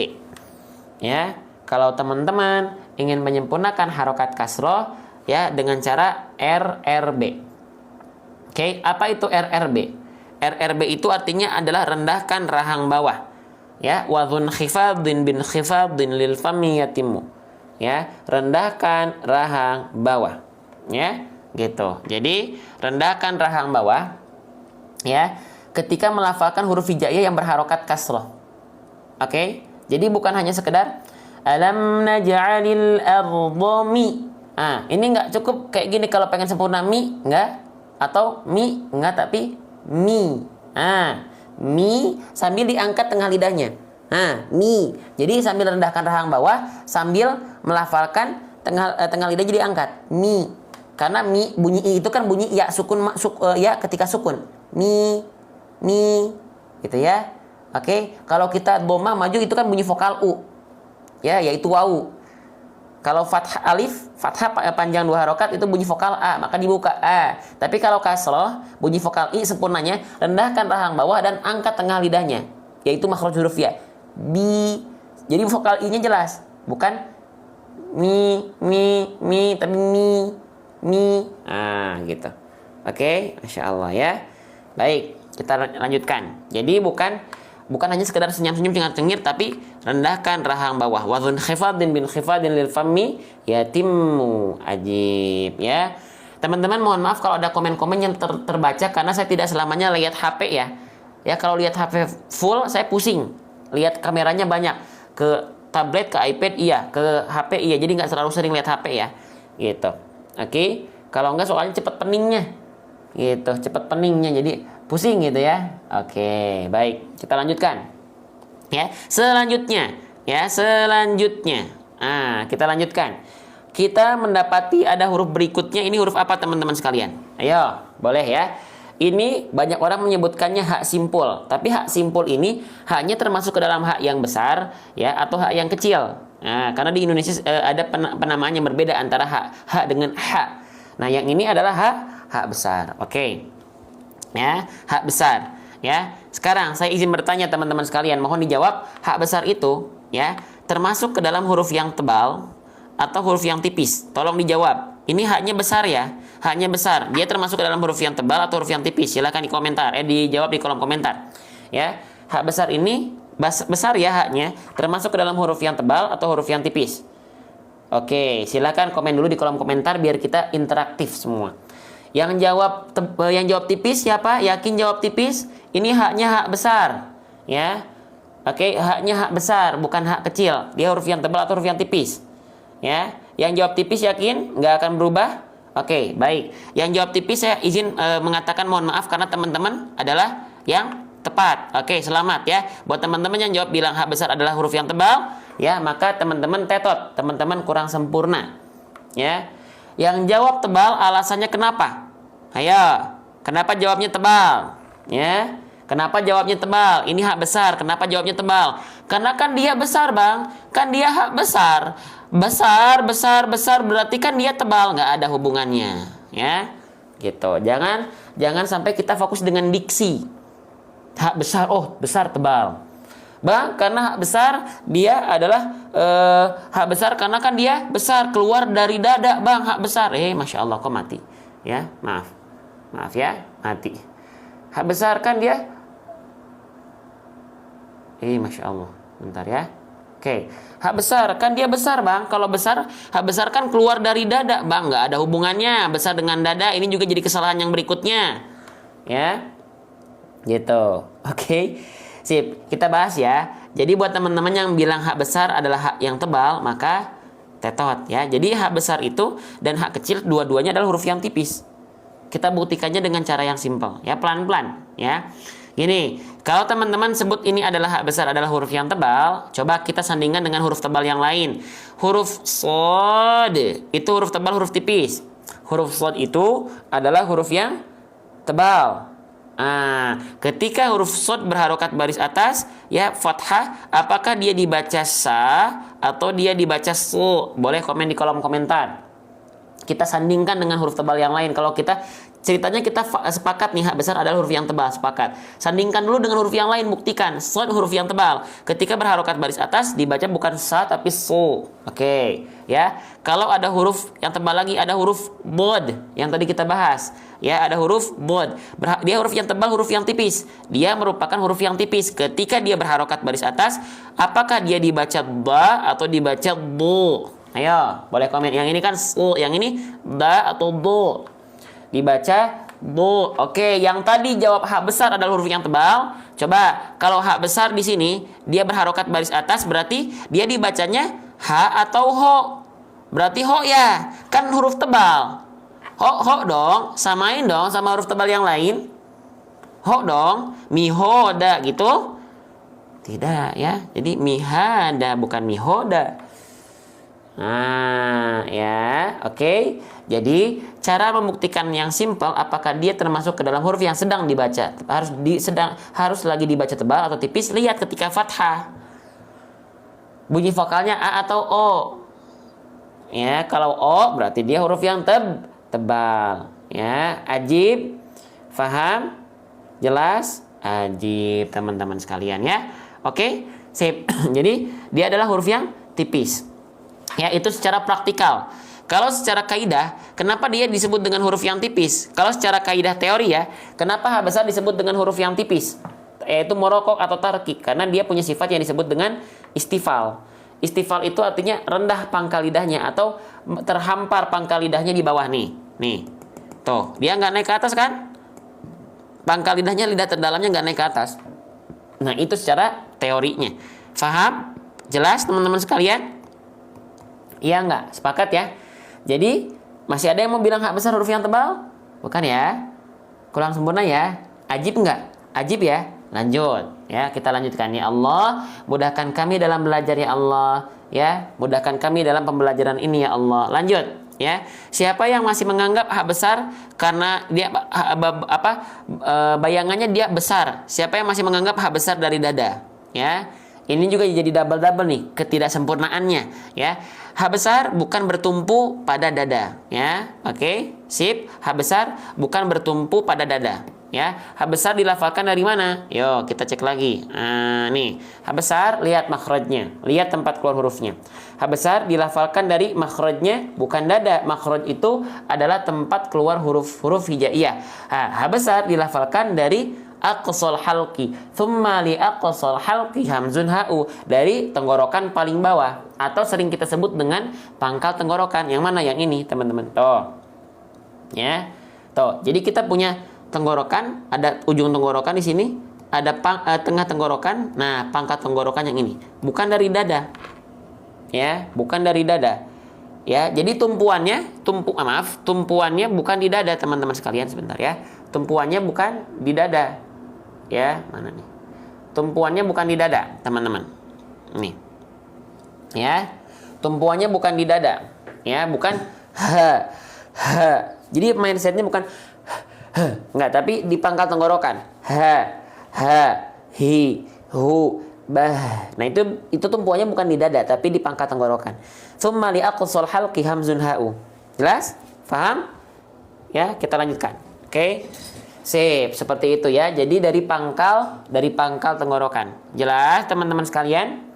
Ya, kalau teman-teman ingin menyempurnakan harokat kasroh, ya dengan cara RRB. Oke, apa itu RRB? RRB itu artinya adalah rendahkan rahang bawah. Ya, wadhun khifadin bin khifadin lil fami yatimu. Ya, rendahkan rahang bawah. Ya, gitu. Jadi, rendahkan rahang bawah ya ketika melafalkan huruf hijaiyah yang berharokat kasroh. Oke? Jadi bukan hanya sekedar alam naj'alil arda mi. Ah, ini nggak cukup kayak gini kalau pengen sempurna mi, enggak? Atau mi, enggak, tapi mi. Mi sambil diangkat tengah lidahnya. Mi. Jadi sambil rendahkan rahang bawah, sambil melafalkan tengah lidah jadi angkat. Mi. Karena mi bunyi i itu kan bunyi ya sukun ya ketika sukun. Mi. Gitu ya. Oke, kalau kita dhamma maju itu kan bunyi vokal u. Ya, yaitu wau. Kalau fathah alif, fathah panjang 2 harokat itu bunyi vokal a, maka dibuka a. Tapi kalau kasroh, bunyi vokal i sempurnanya rendahkan rahang bawah dan angkat tengah lidahnya, yaitu makhraj huruf ya. Bi. Jadi vokal i-nya jelas, bukan mi, tapi mi. Gitu. Oke, Masya Allah ya. Baik, kita lanjutkan. Jadi bukan hanya sekedar senyum-senyum cengar-cengir, tapi rendahkan rahang bawah. Wadhun khifadin bin khifadin lil fami yatimmu. Ajib ya. Teman-teman mohon maaf kalau ada komen-komen yang terbaca karena saya tidak selamanya lihat HP ya. Ya, kalau lihat HP full saya pusing. Lihat kameranya banyak. Ke tablet, ke iPad iya, ke HP iya. Jadi nggak selalu sering lihat HP ya. Gitu. Oke. Kalau enggak soalnya cepat peningnya. Gitu, cepat peningnya. Jadi pusing gitu ya. Oke, baik. Kita lanjutkan. Ya, selanjutnya. Kita lanjutkan. Kita mendapati ada huruf berikutnya. Ini huruf apa teman-teman sekalian? Ayo, boleh ya. Ini banyak orang menyebutkannya hak simpul. Tapi hak simpul ini haknya termasuk ke dalam hak yang besar ya atau hak yang kecil. Nah, karena di Indonesia ada penamaan yang berbeda antara hak dengan hak. Nah, yang ini adalah hak besar. Oke. Ya, hak besar ya. Sekarang saya izin bertanya teman-teman sekalian, mohon dijawab, hak besar itu ya termasuk ke dalam huruf yang tebal atau huruf yang tipis? Tolong dijawab. Ini haknya besar ya, haknya besar. Dia termasuk ke dalam huruf yang tebal atau huruf yang tipis? Silakan di komentar, dijawab di kolom komentar. Ya, hak besar ini besar ya haknya, termasuk ke dalam huruf yang tebal atau huruf yang tipis? Oke, silakan komen dulu di kolom komentar biar kita interaktif semua. Yang jawab tipis siapa? Yakin jawab tipis? Ini haknya hak besar, ya. Oke, haknya hak besar, bukan hak kecil. Dia huruf yang tebal atau huruf yang tipis, ya. Yang jawab tipis yakin nggak akan berubah? Oke, baik. Yang jawab tipis saya izin mengatakan mohon maaf karena teman-teman adalah yang tepat. Oke, selamat ya. Buat teman-teman yang jawab bilang hak besar adalah huruf yang tebal, ya maka teman-teman tetot, teman-teman kurang sempurna, ya. Yang jawab tebal alasannya kenapa? Ayo, kenapa jawabnya tebal? Ya, kenapa jawabnya tebal? Ini hak besar, kenapa jawabnya tebal? Karena kan dia besar bang, kan dia hak besar. Besar berarti kan dia tebal, nggak ada hubungannya, ya. Gitu. Jangan sampai kita fokus dengan diksi. Hak besar, oh besar tebal. Bang, karena hak besar dia adalah hak besar karena kan dia besar keluar dari dada, Bang, hak besar. Masya Allah, kok mati? Ya, maaf ya, mati. Hak besar kan dia. Masya Allah, bentar ya. Oke, hak besar kan dia besar, Bang. Kalau besar, hak besar kan keluar dari dada, Bang. Nggak ada hubungannya besar dengan dada. Ini juga jadi kesalahan yang berikutnya, ya. Gitu. Oke. Sip, kita bahas ya. Jadi buat teman-teman yang bilang hak besar adalah hak yang tebal, maka tetot ya. Jadi hak besar itu dan hak kecil dua-duanya adalah huruf yang tipis. Kita buktikannya dengan cara yang simpel ya, pelan-pelan ya. Gini, kalau teman-teman sebut ini adalah hak besar adalah huruf yang tebal, coba kita sandingkan dengan huruf tebal yang lain. Huruf shad itu huruf tebal, huruf tipis. Huruf shad itu adalah huruf yang tebal. Ketika huruf shad berharokat baris atas ya fathah, apakah dia dibaca sa atau dia dibaca su? Boleh komen di kolom komentar. Kita sandingkan dengan huruf tebal yang lain. Kalau kita ceritanya kita sepakat nih hak besar adalah huruf yang tebal, sepakat. Sandingkan dulu dengan huruf yang lain, buktikan. Shad huruf yang tebal. Ketika berharokat baris atas dibaca bukan sa tapi su. Oke, ya. Kalau ada huruf yang tebal lagi, ada huruf bod yang tadi kita bahas. Ya, ada huruf bod. Dia huruf yang tebal, huruf yang tipis. Dia merupakan huruf yang tipis. Ketika dia berharokat baris atas, apakah dia dibaca ba atau dibaca bu? Ayo, boleh komen. Yang ini kan su, yang ini da atau do? Dibaca do. Oke, yang tadi jawab hak besar adalah huruf yang tebal. Coba, kalau hak besar di sini dia berharokat baris atas, berarti dia dibacanya ha atau ho? Berarti ho ya, kan huruf tebal. Ho dong, samain dong sama huruf tebal yang lain. Ho dong, mihoda gitu. Tidak ya, jadi mihada bukan mihoda. Ya, oke. Jadi cara membuktikan yang simpel apakah dia termasuk ke dalam huruf yang sedang dibaca, harus lagi dibaca tebal atau tipis. Lihat ketika fathah, bunyi vokalnya a atau o. Ya, kalau o berarti dia huruf yang tebal. Ya, ajib, faham, jelas, ajib teman-teman sekalian ya. Oke, sip. Jadi dia adalah huruf yang tipis. Ya, itu secara praktikal. Kalau secara kaidah, kenapa dia disebut dengan huruf yang tipis? Kalau secara kaidah teori ya, kenapa hak besar disebut dengan huruf yang tipis? Yaitu morokok atau tarkik, karena dia punya sifat yang disebut dengan istifal. Istifal itu artinya rendah pangkal lidahnya atau terhampar pangkal lidahnya di bawah nih. Nih, tuh dia nggak naik ke atas kan? Pangkal lidahnya, lidah terdalamnya nggak naik ke atas. Nah, itu secara teorinya. Faham? Jelas teman-teman sekalian? Iya nggak? Sepakat ya? Jadi masih ada yang mau bilang hak besar huruf yang tebal? Bukan ya? Kurang sempurna ya? Ajib nggak? Ajib ya? Lanjut ya, kita lanjutkan. Ya Allah, mudahkan kami dalam belajar ya Allah. Ya, mudahkan kami dalam pembelajaran ini ya Allah. Lanjut ya. Siapa yang masih menganggap hak besar karena dia bayangannya dia besar? Siapa yang masih menganggap hak besar dari dada? Ya. Ini juga jadi double-double nih ketidaksempurnaannya ya. Hak besar bukan bertumpu pada dada ya. Oke, sip. Hak besar bukan bertumpu pada dada ya. Hak besar dilafalkan dari mana? Yuk kita cek lagi. Nih, hak besar lihat makhrajnya, lihat tempat keluar hurufnya. Hak besar dilafalkan dari makhrajnya bukan dada. Makhraj itu adalah tempat keluar huruf-huruf hijaiyah. Hak besar dilafalkan dari aqsal halqi, thumma li aqsal halqi hamzun ha'u, dari tenggorokan paling bawah atau sering kita sebut dengan pangkal tenggorokan. Yang mana? Yang ini teman-teman. Tuh. Ya. Tuh. Jadi kita punya tenggorokan, ada ujung tenggorokan di sini, ada tengah tenggorokan. Nah, pangkal tenggorokan yang ini. Bukan dari dada. Ya, bukan dari dada. Ya, jadi tumpuannya bukan di dada teman-teman sekalian, sebentar ya. Tumpuannya bukan di dada. Ya, mana nih? Tumpuannya bukan di dada, teman-teman. Nih. Ya. Tumpuannya bukan di dada. Ya, bukan ha. Jadi mindsetnya bukan enggak, tapi di pangkal tenggorokan. Ha, hi, hu, bah. Nah, itu tumpuannya bukan di dada, tapi di pangkal tenggorokan. Tsumma li aqsal halqi hamzun ha'u. Jelas? Paham? Ya, kita lanjutkan. Oke. Sip, seperti itu ya. Jadi dari pangkal tenggorokan. Jelas teman-teman sekalian?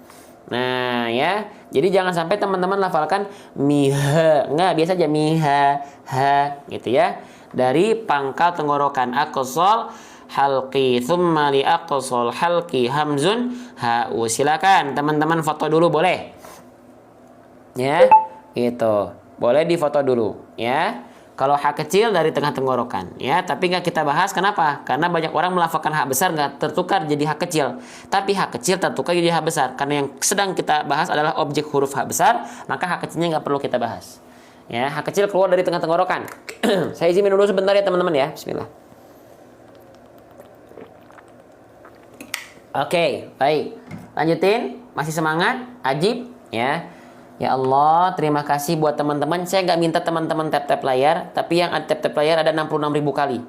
Nah, ya. Jadi jangan sampai teman-teman lafalkan miha. Enggak, biasa aja miha, ha gitu ya. Dari pangkal tenggorokan aqsal halqi, thumma li aqsal halqi hamzun ha'u. Silakan teman-teman foto dulu boleh. Ya, gitu. Boleh difoto dulu, ya. Kalau H kecil dari tengah tenggorokan, ya. Tapi nggak kita bahas, kenapa? Karena banyak orang melafalkan H besar nggak tertukar jadi H kecil. Tapi H kecil tertukar jadi H besar. Karena yang sedang kita bahas adalah objek huruf H besar, maka H kecilnya nggak perlu kita bahas. Ya, H kecil keluar dari tengah tenggorokan. Saya izin minum dulu sebentar ya teman-teman ya. Bismillah. Oke, baik. Lanjutin. Masih semangat? Ajib, ya. Ya Allah, terima kasih buat teman-teman. Saya nggak minta teman-teman tap-tap layar, tapi yang tap-tap layar ada 66.000 kali.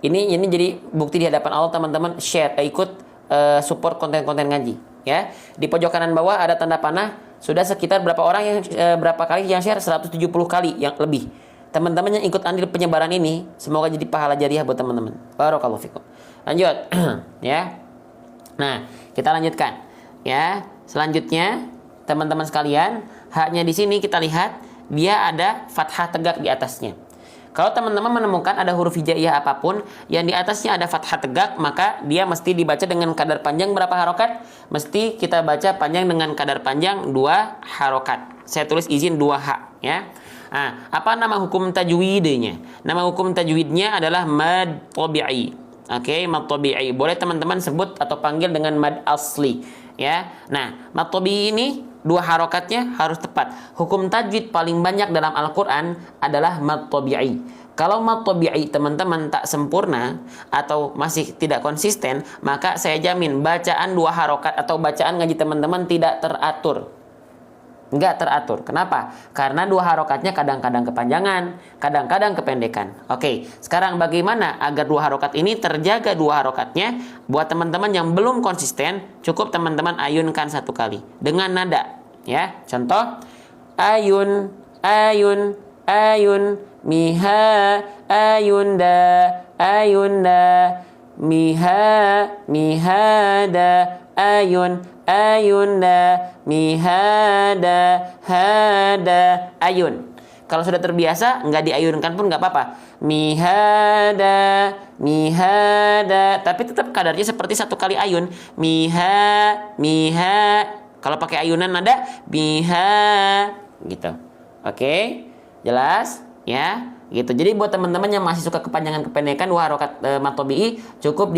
Ini jadi bukti di hadapan Allah teman-teman share, ikut support konten-konten ngaji. Ya, di pojok kanan bawah ada tanda panah. Sudah sekitar berapa orang yang berapa kali yang share? 170 kali yang lebih. Teman-teman yang ikut andil penyebaran ini, semoga jadi pahala jariah buat teman-teman. Barakallahu fikum. Lanjut, ya. Nah, kita lanjutkan. Ya, selanjutnya teman-teman sekalian, haknya di sini kita lihat dia ada fathah tegak di atasnya. Kalau teman-teman menemukan ada huruf hijaiyah apapun yang di atasnya ada fathah tegak, maka dia mesti dibaca dengan kadar panjang berapa harokat? Mesti kita baca panjang dengan kadar panjang 2 harokat. Saya tulis izin 2 H, ya. Nah, apa nama hukum tajwidnya? Nama hukum tajwidnya adalah mad tabi'i. Oke, mad tabi'i. Boleh teman-teman sebut atau panggil dengan mad asli, ya. Nah, mad tabi'i ini 2 harokatnya harus tepat. Hukum tajwid paling banyak dalam Al-Quran adalah mad tabi'i. Kalau mad tabi'i teman-teman tak sempurna atau masih tidak konsisten, maka saya jamin bacaan 2 harokat atau bacaan ngaji teman-teman tidak teratur. Enggak teratur. Kenapa? Karena 2 harokatnya kadang-kadang kepanjangan, kadang-kadang kependekan. Oke, sekarang bagaimana agar 2 harokat ini terjaga 2 harokatnya? Buat teman-teman yang belum konsisten, cukup teman-teman ayunkan 1 kali dengan nada. Ya, contoh ayun, ayun, ayun, miha, ayunda, ayunda, miha, mihada, ayun, ayunda, mihada, hada, ayun. Kalau sudah terbiasa nggak diayunkan pun nggak apa-apa. Mihada, mihada, tapi tetap kadarnya seperti 1 kali ayun. Miha, miha. Kalau pakai ayunan nada miha, gitu. Oke, jelas ya, gitu. Jadi buat teman-teman yang masih suka kepanjangan kependekan 2 harokat mad tabi'i, cukup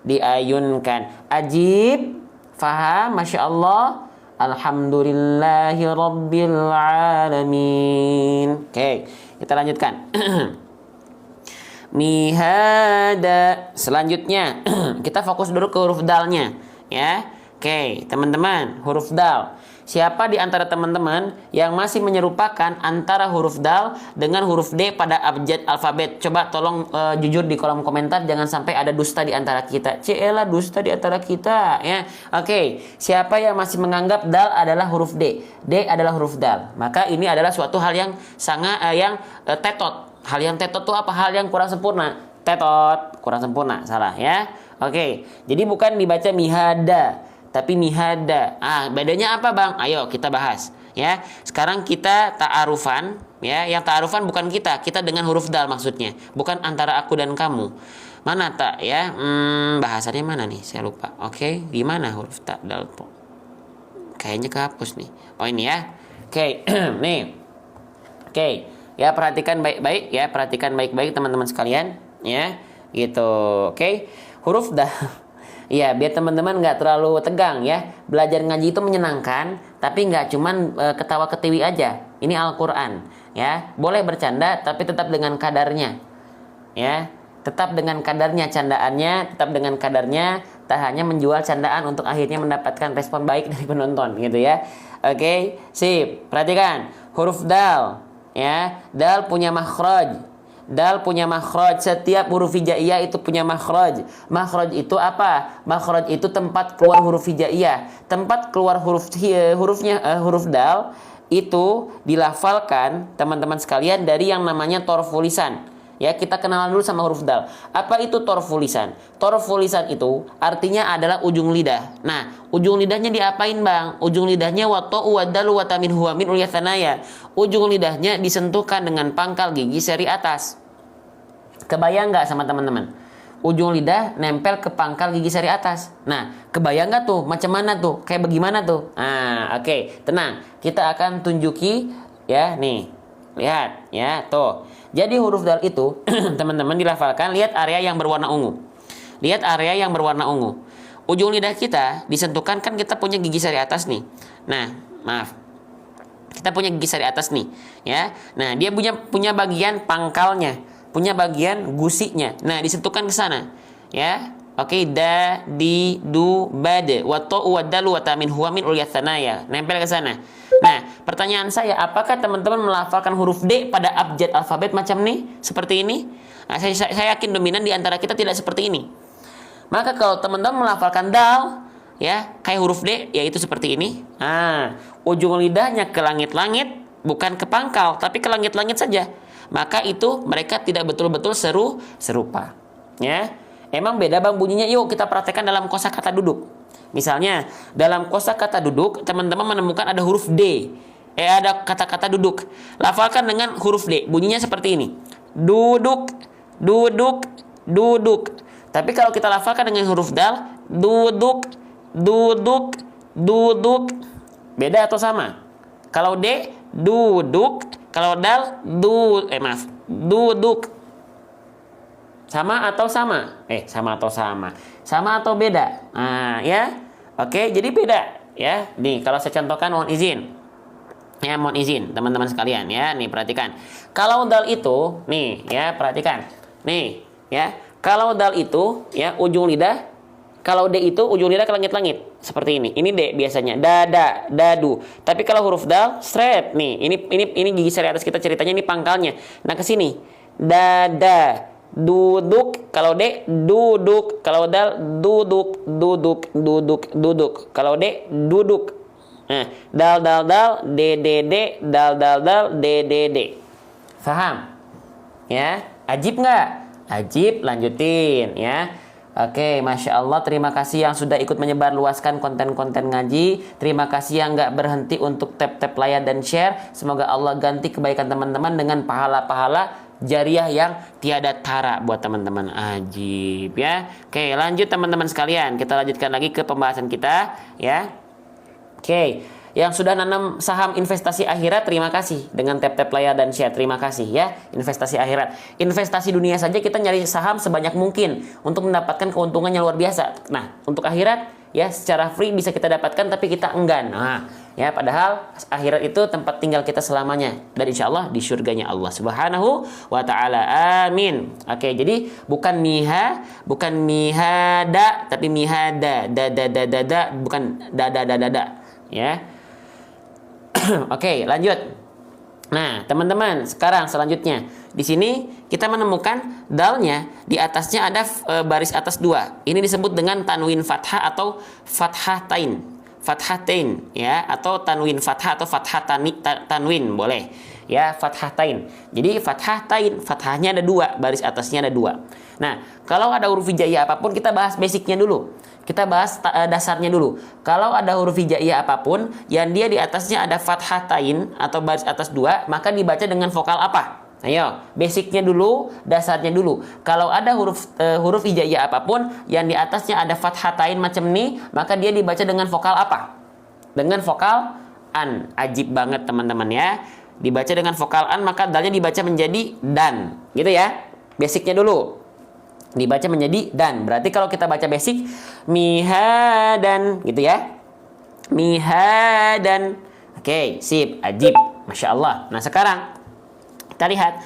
diayunkan. Ajib. Faham? Masya Allah. Alhamdulillahi Rabbil Alamin. Oke, kita lanjutkan. Mihada. Selanjutnya, kita fokus dulu ke huruf dalnya. Ya, oke, teman-teman, huruf dal. Siapa di antara teman-teman yang masih menyerupakan antara huruf dal dengan huruf D pada abjad alfabet? Coba tolong jujur di kolom komentar, jangan sampai ada dusta di antara kita. Cielah dusta di antara kita, ya. Oke, siapa yang masih menganggap dal adalah huruf D? D adalah huruf dal. Maka ini adalah suatu hal yang sangat tetot. Hal yang tetot itu apa? Hal yang kurang sempurna. Tetot, kurang sempurna, salah ya. Oke, jadi bukan dibaca mihada, tapi mihada. Bedanya apa bang? Ayo kita bahas. Ya, sekarang kita ta'arufan. Ya, yang ta'arufan bukan kita dengan huruf dal maksudnya, bukan antara aku dan kamu. Mana tak? Ya, bahasannya mana nih? Saya lupa. Oke, gimana huruf tak dal? Kayaknya kehapus nih. Oh ini ya. Oke, nih. Oke, ya perhatikan baik-baik. Ya, perhatikan baik-baik teman-teman sekalian. Ya, gitu. Oke, huruf dal. Iya, biar teman-teman nggak terlalu tegang ya. Belajar ngaji itu menyenangkan, tapi nggak cuman ketawa ketiwi aja. Ini Al-Quran, ya. Boleh bercanda, tapi tetap dengan kadarnya, ya. Tetap dengan kadarnya candaannya, tetap dengan kadarnya. Tak hanya menjual candaan untuk akhirnya mendapatkan respon baik dari penonton, gitu ya. Oke, sip. Perhatikan huruf dal, ya. Dal punya makhraj. Dal punya makhraj. Setiap huruf hijaiyah itu punya makhraj. Makhraj itu apa? Makhraj itu tempat keluar huruf hijaiyah. Tempat keluar huruf dal itu dilafalkan teman-teman sekalian dari yang namanya torful lisan. Ya, kita kenalan dulu sama huruf dal. Apa itu torful lisan? Torful lisan itu artinya adalah ujung lidah. Nah, ujung lidahnya diapain, Bang? Ujung lidahnya wata'u wadalu watamin huwa min ulyasanaya. Ujung lidahnya disentuhkan dengan pangkal gigi seri atas. Kebayang nggak sama teman-teman? Ujung lidah nempel ke pangkal gigi seri atas. Nah, kebayang nggak tuh? Macam mana tuh? Kayak bagaimana tuh? Nah, oke. Tenang. Kita akan tunjuki ya, nih. Lihat, ya, tuh. Jadi huruf dal itu, teman-teman dilafalkan, lihat area yang berwarna ungu. Lihat area yang berwarna ungu. Ujung lidah kita disentuhkan, kan kita punya gigi seri atas nih. Nah, maaf. Kita punya gigi seri atas nih, ya. Nah, dia punya bagian pangkalnya, punya bagian gusinya. Nah, disentuhkan ke sana, ya. Oke, da, di, du, bade, wata'u wadalu watamin huwa min ulyasanaya. Nempel ke sana. Nah, pertanyaan saya, apakah teman-teman melafalkan huruf D pada abjad alfabet macam nih? Seperti ini? Nah, saya yakin dominan di antara kita tidak seperti ini. Maka kalau teman-teman melafalkan dal, ya, kayak huruf D, yaitu seperti ini. Ujung lidahnya ke langit-langit, bukan ke pangkal, tapi ke langit-langit saja. Maka itu mereka tidak betul-betul serupa. Ya, emang beda, Bang, bunyinya. Yuk kita praktekkan dalam kosakata duduk. Misalnya dalam kosakata duduk, teman-teman menemukan ada huruf D. Ada kata-kata duduk. Lafalkan dengan huruf D. Bunyinya seperti ini. Duduk, duduk, duduk. Tapi kalau kita lafalkan dengan huruf dal, duduk, duduk, duduk. Beda atau sama? Kalau D, duduk. Kalau dal, duduk. Sama atau sama? Sama atau sama? Sama atau beda? Nah, ya. Oke, jadi beda, ya. Nih, kalau saya contohkan, mohon izin. Ya, mohon izin, teman-teman sekalian, ya. Nih, perhatikan. Kalau dal itu, nih, ya, perhatikan. Nih, ya. Kalau dal itu, ya, ujung lidah. Kalau D itu ujung lidah ke langit-langit. Seperti ini. Ini D biasanya. Dada, dadu. Tapi kalau huruf dal, straight. Nih, ini gigi seri atas kita ceritanya, ini pangkalnya. Nah, ke sini. Dada, duduk. Kalau D, duduk. Kalau dal, duduk, duduk, duduk, duduk. Kalau D, duduk. Nah, dal, dal, dal, D, D, D, dal, dal, dal, D, D, D. Paham? Ya, ajib nggak? Ajib, lanjutin, ya. Oke, Masya Allah, terima kasih yang sudah ikut menyebarluaskan konten-konten ngaji. Terima kasih yang nggak berhenti untuk tap-tap layar dan share. Semoga Allah ganti kebaikan teman-teman dengan pahala-pahala jariah yang tiada tara buat teman-teman. Ajib, ya. Oke, lanjut teman-teman sekalian. Kita lanjutkan lagi ke pembahasan kita, ya. Oke. Yang sudah nanam saham investasi akhirat, terima kasih dengan tap-tap layar dan share. Terima kasih, ya. Investasi akhirat. Investasi dunia saja kita nyari saham sebanyak mungkin untuk mendapatkan keuntungan yang luar biasa. Nah, untuk akhirat, ya, secara free bisa kita dapatkan, tapi kita enggan. Nah, ya, padahal akhirat itu tempat tinggal kita selamanya. Dan insya Allah di surganya Allah Subhanahu wa ta'ala. Amin. Oke, jadi bukan mihada, tapi mihada. Bukan dada. Ya. Oke, lanjut. Nah, teman-teman, sekarang selanjutnya di sini kita menemukan dalnya, di atasnya ada baris atas 2. Ini disebut dengan tanwin fathah atau fathatain, ya, atau tanwin fathah atau tanwin boleh, ya, fathatain. Jadi fathatain, fathahnya ada 2, baris atasnya ada 2. Nah, kalau ada huruf hijaiyah apapun, kita bahas basicnya dulu. Kita bahas dasarnya dulu. Kalau ada huruf hijaiyah apapun yang dia di atasnya ada fathatain atau baris atas 2, maka dibaca dengan vokal apa? Ayo, basicnya dulu, dasarnya dulu. Kalau ada huruf hijaiyah apapun yang di atasnya ada fathatain macam ini, maka dia dibaca dengan vokal apa? Dengan vokal an. Ajib banget teman-teman, ya. Dibaca dengan vokal an, maka dalnya dibaca menjadi dan. Gitu ya. Basicnya dulu. Dibaca menjadi dan. Berarti kalau kita baca basic, mihadan, gitu ya. Mihadan. Oke, sip, ajib, Masya Allah. Nah, sekarang kita lihat.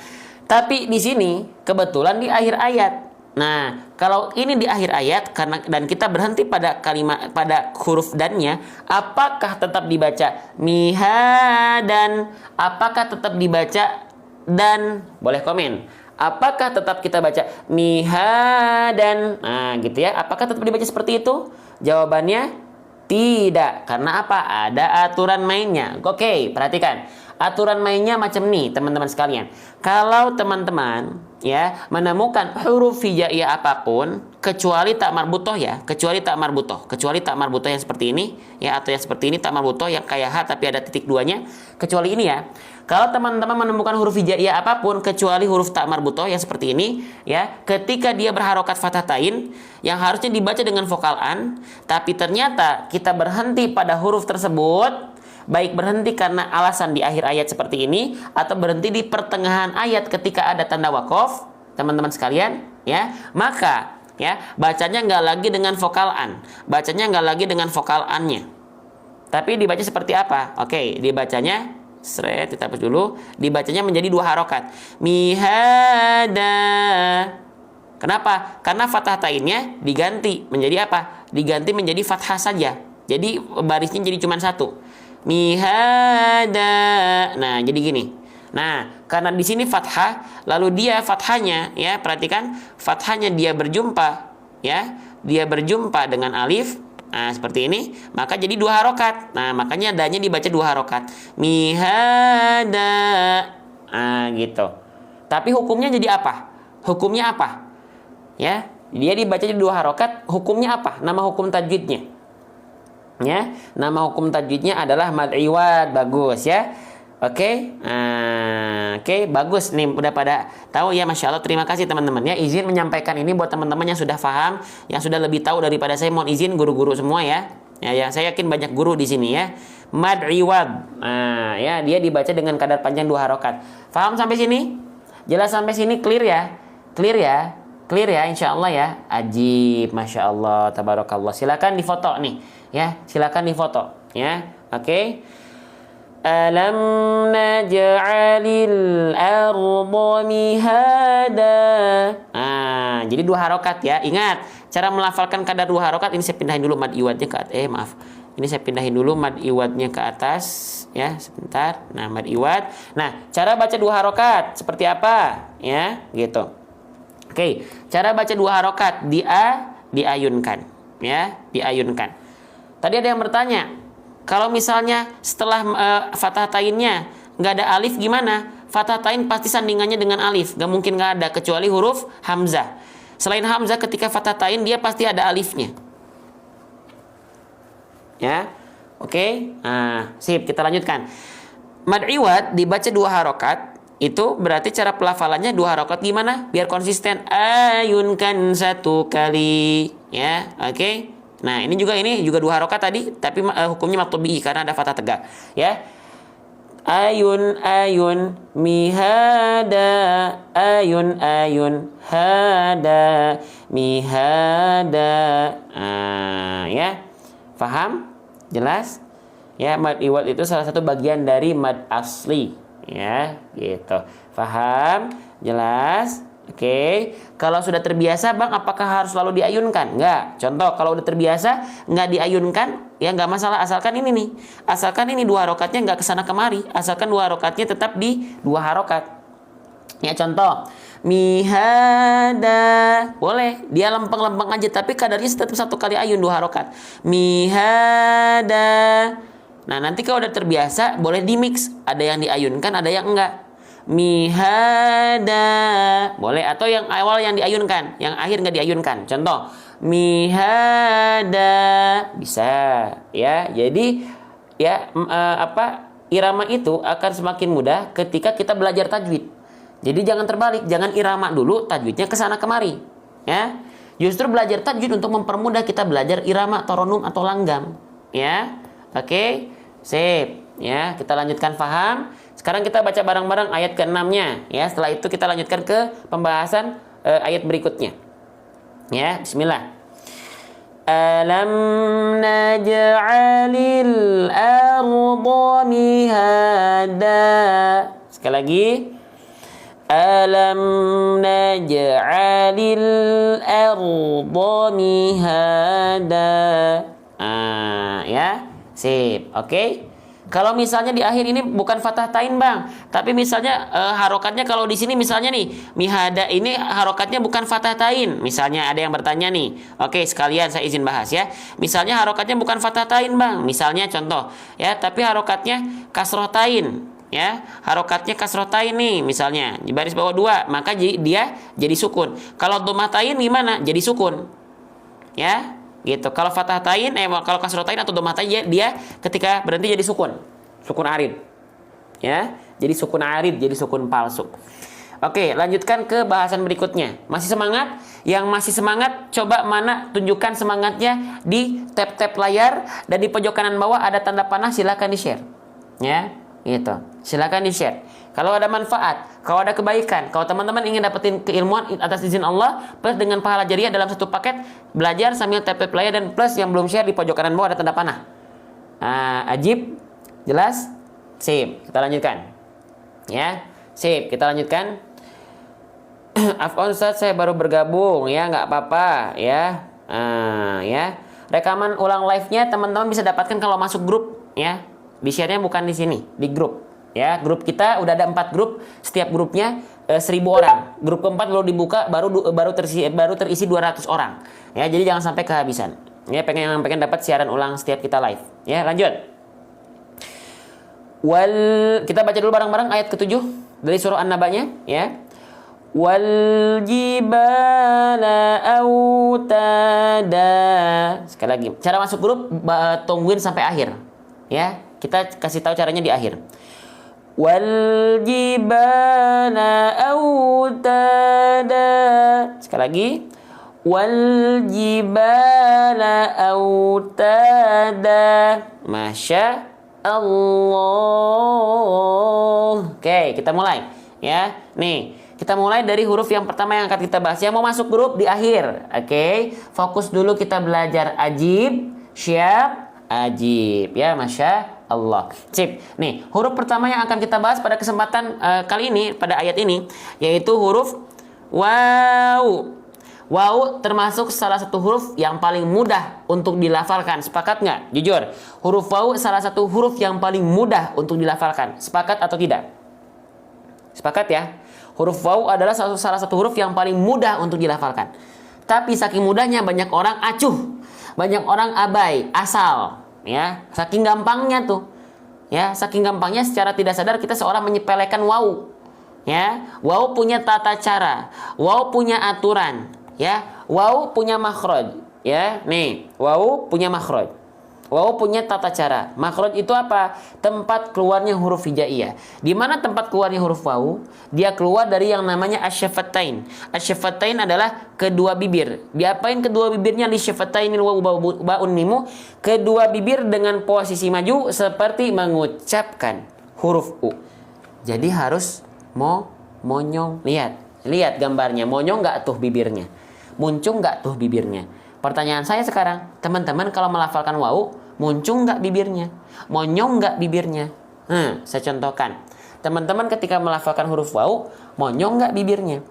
Tapi di sini kebetulan di akhir ayat. Nah, kalau ini di akhir ayat dan kita berhenti pada kalimat, pada huruf dannya, apakah tetap dibaca mihadan? Apakah tetap dibaca dan? Boleh komen. Apakah tetap kita baca mihadan? Nah, gitu ya. Apakah tetap dibaca seperti itu? Jawabannya tidak. Karena apa? Ada aturan mainnya. Oke, perhatikan. aturan mainnya macam nih, teman-teman sekalian. Kalau teman-teman ya menemukan huruf hijaiyah apapun kecuali tak marbutoh ya, kecuali tak marbutoh yang seperti ini ya, atau yang seperti ini tak marbutoh yang kayak H tapi ada titik duanya, kecuali ini ya. Kalau teman-teman menemukan huruf hijaiyah apapun kecuali huruf tak marbutoh yang seperti ini ya, ketika dia berharokat fathatain yang harusnya dibaca dengan vokal an, tapi ternyata kita berhenti pada huruf tersebut, baik berhenti karena alasan di akhir ayat seperti ini atau berhenti di pertengahan ayat ketika ada tanda wakof, teman-teman sekalian ya, maka ya bacanya nggak lagi dengan vokal an, bacanya nggak lagi dengan vokal an-nya, tapi dibaca seperti apa? Oke, dibacanya kita hapus dulu, dibacanya menjadi 2 harokat, mihada. Kenapa? Karena fathah tainnya diganti menjadi apa? Diganti menjadi fathah saja, jadi barisnya jadi cuma 1, mihada. Nah, jadi gini. Nah, karena di sini fathah, lalu dia fathahnya ya, perhatikan fathahnya dia berjumpa ya, dia berjumpa dengan alif. Nah, seperti ini, maka jadi 2 harokat. Nah, makanya adanya dibaca 2 harokat. Mihada. Nah, gitu. Tapi hukumnya jadi apa? Hukumnya apa? Ya, dia dibaca jadi 2 harokat. Hukumnya apa? Nama hukum tajwidnya. Ya, nama hukum tajwidnya adalah mad iwad. Bagus ya. Oke, oke, bagus nih, udah pada tahu ya, masya Allah. Terima kasih teman-teman ya, izin menyampaikan ini buat teman-teman yang sudah paham, yang sudah lebih tahu daripada saya. Mohon izin guru-guru semua ya. Ya, saya yakin banyak guru di sini ya. Mad iwad, ya dia dibaca dengan kadar panjang 2 harokat. Paham sampai sini? Jelas sampai sini? Clear ya? Clear ya? Clear ya, insya Allah ya. Ajib, masya Allah, tabarakallah. Silakan difoto nih, ya. Silakan difoto, ya. Oke. Alam naj'alil arda mihada. Jadi 2 harokat ya. Ingat, cara melafalkan kadar 2 harokat ini saya pindahin dulu mad iwadnya ke atas. Maaf. Ini saya pindahin dulu mad iwadnya ke atas ya, sebentar. Nah, mad iwad. Nah, cara baca 2 harokat seperti apa? Ya, gitu. Oke, cara baca 2 harokat, diayunkan ya, diayunkan. Tadi ada yang bertanya, kalau misalnya setelah fathah tainnya nggak ada alif gimana? Fathah tain pasti sandingannya dengan alif, nggak mungkin nggak ada kecuali huruf hamzah. Selain hamzah ketika fathah tain dia pasti ada alifnya. Ya, oke. Nah, sip, kita lanjutkan. Mad iwad dibaca 2 harokat, itu berarti cara pelafalannya 2 harokat gimana? Biar konsisten. Ayunkan 1 kali, ya, oke. Nah, ini juga 2 harokat tadi, tapi hukumnya maktub bihi karena ada fathah tegak, ya. Ayun ayun mihada, ayun ayun hada mihada. Ya. Paham? Jelas? Ya, mad iwad itu salah satu bagian dari mad asli, ya, gitu. Paham? Jelas? Oke, kalau sudah terbiasa bang, apakah harus selalu diayunkan? Enggak. Contoh, kalau udah terbiasa nggak diayunkan, ya nggak masalah. Asalkan ini nih, asalkan ini 2 harokatnya nggak kesana kemari, asalkan 2 harokatnya tetap di 2 harokat. Ya contoh, mihada, boleh dia lempeng-lempeng aja, tapi kadarnya tetap 1 kali ayun 2 harokat. Mihada. Nah nanti kalau udah terbiasa, boleh di mix, ada yang diayunkan, ada yang enggak. Mihada boleh, atau yang awal yang diayunkan, yang akhir nggak diayunkan. Contoh mihada bisa ya. Jadi ya irama itu akan semakin mudah ketika kita belajar tajwid. Jadi jangan terbalik, jangan irama dulu tajwidnya kesana kemari ya. Justru belajar tajwid untuk mempermudah kita belajar irama, toronum atau langgam ya. Oke, sip ya. Kita lanjutkan, paham? Sekarang kita baca bareng-bareng ayat ke-6-nya ya. Setelah itu kita lanjutkan ke pembahasan ayat berikutnya. Ya, bismillah. Alam naj'alil arda mihada. Sekali lagi. Alam naj'alil arda mihada. Ya, sip. Oke. Kalau misalnya di akhir ini bukan fathah tain bang, tapi misalnya harokatnya kalau di sini misalnya nih mihada ini harokatnya bukan fathah tain. Misalnya ada yang bertanya nih, oke sekalian saya izin bahas ya. Misalnya harokatnya bukan fathah tain bang, misalnya contoh ya, tapi harokatnya kasroh tain. ya, harokatnya kasrotain nih misalnya di baris bawah 2, maka dia jadi sukun. Kalau domatain gimana? Jadi sukun. Ya, gitu. Kalau fathatain kalau kasrotain atau domatain dia ketika berhenti jadi sukun. Sukun arid. Ya, jadi sukun arid, jadi sukun palsu. Oke, lanjutkan ke bahasan berikutnya. Masih semangat? Yang masih semangat, coba mana tunjukkan semangatnya di tab-tab layar dan di pojok kanan bawah ada tanda panah, silakan di-share. Ya, gitu. Silakan di-share. Kalau ada manfaat, kalau ada kebaikan, kalau teman-teman ingin dapetin keilmuan atas izin Allah plus dengan pahala jariah dalam satu paket, belajar sambil tab-tab layar dan plus yang belum share di pojok kanan bawah ada tanda panah. Ajib, jelas? Sip, kita lanjutkan. Ya, sip, kita lanjutkan. Afwan Ustaz, saya baru bergabung ya, nggak apa-apa ya. Ya, rekaman ulang live-nya teman-teman bisa dapatkan kalau masuk grup ya. Di share-nya bukan di sini, di grup. Ya, grup kita udah ada 4 grup, setiap grupnya 1000 orang. Grup keempat baru dibuka, baru terisi 200 orang. Ya, jadi jangan sampai kehabisan. Ya, pengen dapat siaran ulang setiap kita live. Ya, lanjut. Kita baca dulu bareng-bareng ayat ke-7 dari surah An-Naba-nya ya. Wal jibala autada. Sekali lagi, cara masuk grup tungguin sampai akhir. Ya, kita kasih tahu caranya di akhir. Wal jibala autada. Sekali lagi. Wal jibala autada. Masya Allah. Oke, kita mulai ya. Nih, kita mulai dari huruf yang pertama yang akan kita bahas. Yang mau masuk grup di akhir. Oke, fokus dulu kita belajar ajib. Siap? Ajib ya, Masya Allah. Sip. Nih, huruf pertama yang akan kita bahas pada kesempatan kali ini, pada ayat ini, yaitu huruf waw. Waw termasuk salah satu huruf yang paling mudah untuk dilafalkan. Sepakat nggak? Jujur. Huruf waw salah satu huruf yang paling mudah untuk dilafalkan. Sepakat atau tidak? Sepakat ya? Huruf waw adalah salah satu huruf yang paling mudah untuk dilafalkan. Tapi saking mudahnya banyak orang acuh. Banyak orang abai, asal. Ya, saking gampangnya tuh. Ya, saking gampangnya secara tidak sadar kita seorang menyepelekan waw. Ya, waw punya tata cara. Waw punya aturan. Ya, waw punya makhraj. Ya, nih, waw punya makhraj. Waw punya tata cara. Makhraj itu apa? Tempat keluarnya huruf hijaiyah. Di mana tempat keluarnya huruf waw? Dia keluar dari yang namanya asyafatain. Asyafatain adalah kedua bibir. Diapain kedua bibirnya? Li syafatainil waw ba'un mimu. Kedua bibir dengan posisi maju seperti mengucapkan huruf u. Jadi harus monyong. Lihat gambarnya. Monyong nggak tuh bibirnya? Muncung nggak tuh bibirnya? Pertanyaan saya sekarang, teman-teman kalau melafalkan waw, muncung nggak bibirnya? Monyong nggak bibirnya? Saya contohkan. Teman-teman ketika melafalkan huruf waw, monyong nggak bibirnya?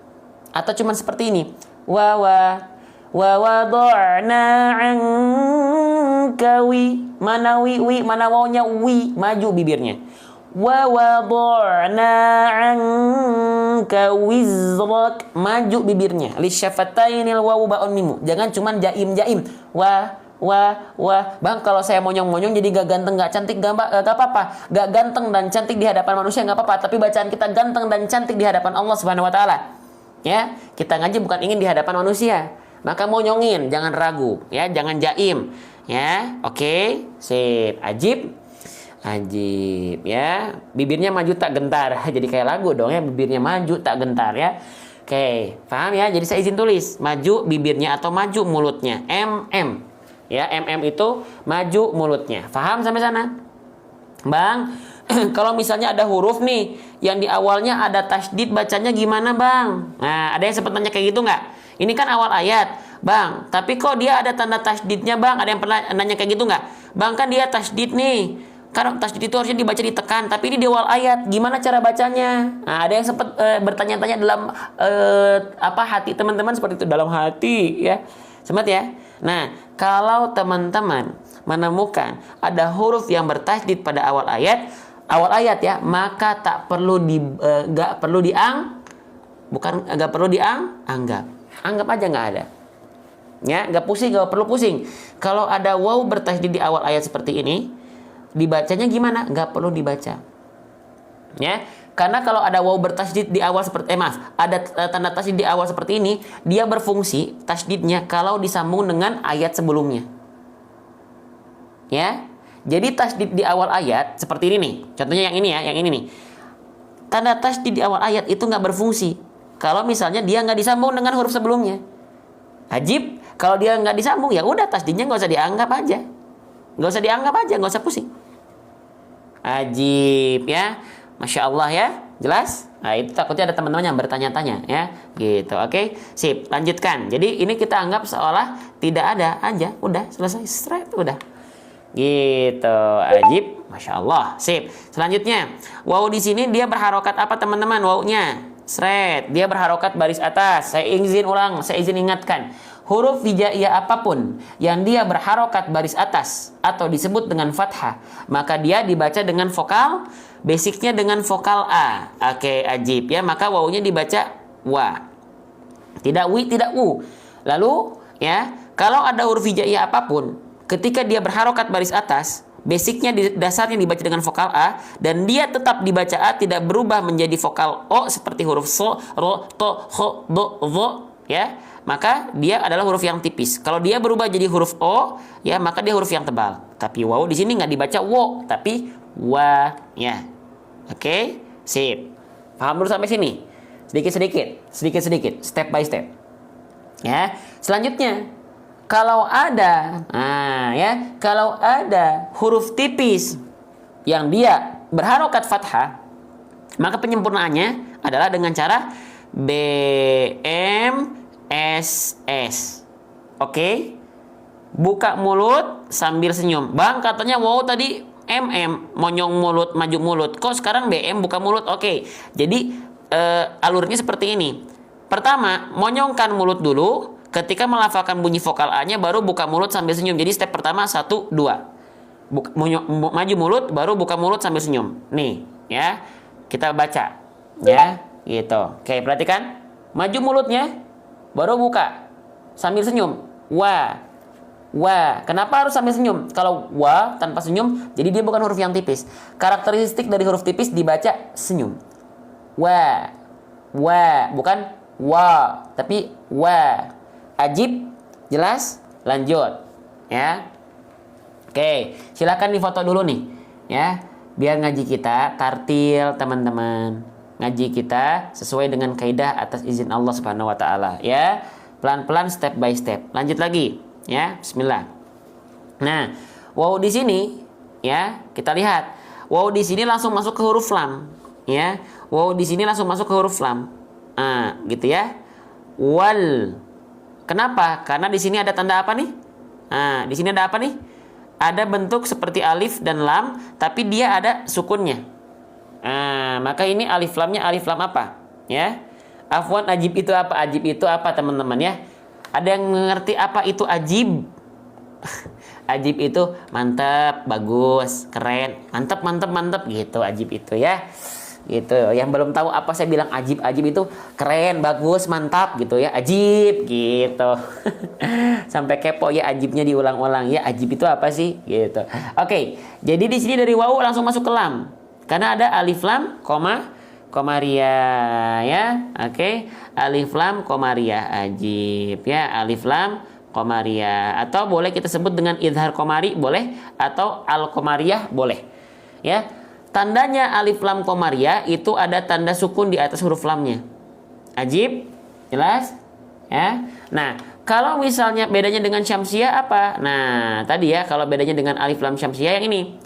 Atau cuman seperti ini? Wa wada'na anka wi. Mana wi? Mana wawnya wi? Maju bibirnya. Wa wada'na anka wizrak. Maju bibirnya. Li syafatainil waw ba'un mimu. Jangan cuman jaim. Wa. Bang, kalau saya monyong-monyong jadi gak ganteng, gak cantik, gak apa-apa. Gak ganteng dan cantik di hadapan manusia gak apa-apa. Tapi bacaan kita ganteng dan cantik di hadapan Allah Subhanahu Wa Taala. Ya, kita ngaji bukan ingin di hadapan manusia. Maka monyongin, jangan ragu. Ya, jangan jaim. Ya, oke. Sip. Ajib ya. Bibirnya maju tak gentar. Jadi kayak lagu dong ya. Bibirnya maju tak gentar ya. Oke, paham ya? Jadi saya izin tulis. Maju bibirnya atau maju mulutnya. MM. Ya, MM itu maju mulutnya. Paham sampai sana? Bang, kalau misalnya ada huruf nih yang di awalnya ada tasydid, bacanya gimana, Bang? Nah, ada yang sempat nanya kayak gitu nggak? Ini kan awal ayat, Bang. Tapi kok dia ada tanda tasydidnya, Bang? Ada yang pernah nanya kayak gitu nggak? Bang, kan dia tasydid nih. Karena tasydid itu harusnya dibaca ditekan, tapi ini di awal ayat. Gimana cara bacanya? Nah, ada yang sempat bertanya-tanya dalam hati teman-teman seperti itu, dalam hati ya. Sempat ya. Nah, kalau teman-teman menemukan ada huruf yang bertasydid pada awal ayat ya, maka nggak perlu dianggap. Anggap aja nggak ada. Ya, nggak perlu pusing. Kalau ada waw bertasydid di awal ayat seperti ini, dibacanya gimana? Nggak perlu dibaca. Ya. Karena kalau ada waw bertasydid di awal seperti ada tanda tasydid di awal seperti ini, dia berfungsi tasydidnya kalau disambung dengan ayat sebelumnya. Ya. Jadi tasydid di awal ayat seperti ini nih. Contohnya yang ini ya, yang ini nih. Tanda tasydid di awal ayat itu nggak berfungsi kalau misalnya dia nggak disambung dengan huruf sebelumnya. Ajib, kalau dia nggak disambung ya udah tasydidnya nggak usah dianggap aja. Nggak usah dianggap aja, nggak usah pusing. Ajib ya. Masya Allah ya, jelas? Nah itu takutnya ada teman-teman yang bertanya-tanya ya, gitu. Oke, sip, lanjutkan. Jadi ini kita anggap seolah tidak ada aja, udah selesai, straight, udah. Gitu, ajib, Masya Allah, sip. Selanjutnya, waw di sini dia berharokat apa teman-teman? Wawnya, straight, dia berharokat baris atas. Saya izin ingatkan. Huruf hijaiyah apapun yang dia berharokat baris atas atau disebut dengan fathah, maka dia dibaca dengan vokal, basicnya dengan vokal A. Oke, ajib ya, maka wawunya dibaca wa. Tidak wi, tidak u. Lalu ya, kalau ada huruf hijaiyah apapun, ketika dia berharokat baris atas, basicnya dasarnya dibaca dengan vokal A dan dia tetap dibaca A, tidak berubah menjadi vokal O seperti huruf so, ro, to, ho, do, vo ya. Maka dia adalah huruf yang tipis. Kalau dia berubah jadi huruf O, ya maka dia huruf yang tebal. Tapi waw di sini nggak dibaca wo, tapi wa, ya. Oke, sip. Paham dulu sampai sini? Sedikit-sedikit, step by step. Ya. Selanjutnya, kalau ada huruf tipis yang dia berharokat fathah, maka penyempurnaannya adalah dengan cara BMSS. Oke? Buka mulut sambil senyum. Bang, katanya wow tadi MM, monyong mulut, maju mulut. Kok sekarang BM buka mulut? Oke. Jadi alurnya seperti ini. Pertama, monyongkan mulut dulu. Ketika melafalkan bunyi vokal A-nya baru buka mulut sambil senyum. Jadi step pertama 1, 2. Maju mulut baru buka mulut sambil senyum. Nih, ya. Kita baca. Ya, gitu. Oke, perhatikan. Maju mulutnya baru buka sambil senyum. Wa. Kenapa harus sambil senyum? Kalau wa tanpa senyum, jadi dia bukan huruf yang tipis. Karakteristik dari huruf tipis dibaca senyum. Wa, bukan wa, tapi wa. Ajib, jelas? Lanjut, ya. Oke, silakan difoto dulu nih, ya. Biar ngaji kita tartil, teman-teman. Ngaji kita sesuai dengan kaidah atas izin Allah Subhanahu wa taala, ya. Pelan-pelan, step by step. Lanjut lagi, ya. Bismillah. Nah, waw di sini, ya, kita lihat. Waw di sini langsung masuk ke huruf lam, ya. Waw di sini langsung masuk ke huruf lam. Nah, gitu ya. Wal. Kenapa? Karena di sini ada tanda apa nih? Nah, di sini ada apa nih? Ada bentuk seperti alif dan lam, tapi dia ada sukunnya. Nah, maka ini alif lamnya alif lam apa? Ya. Afwan, ajib itu apa? Ajib itu apa, teman-teman ya? Ada yang mengerti apa itu ajib? Ajib itu mantap, bagus, keren, mantap gitu ajib itu ya. Gitu. Yang belum tahu apa saya bilang ajib itu keren, bagus, mantap gitu ya. Ajib gitu. Sampai kepo ya, ajibnya diulang-ulang ya. Ajib itu apa sih? Gitu. Oke. Jadi di sini dari wawu langsung masuk ke lam. Karena ada alif lam, komaria ya. Oke. Alif lam, komaria, ajib ya. Alif lam, komaria, atau boleh kita sebut dengan idhar komari boleh, atau al komariyah boleh. Ya. Tandanya alif lam komaria itu ada tanda sukun di atas huruf lamnya. Ajib, jelas? Ya. Nah, kalau misalnya bedanya dengan syamsiah apa? Nah, tadi ya, kalau bedanya dengan alif lam syamsiah yang ini.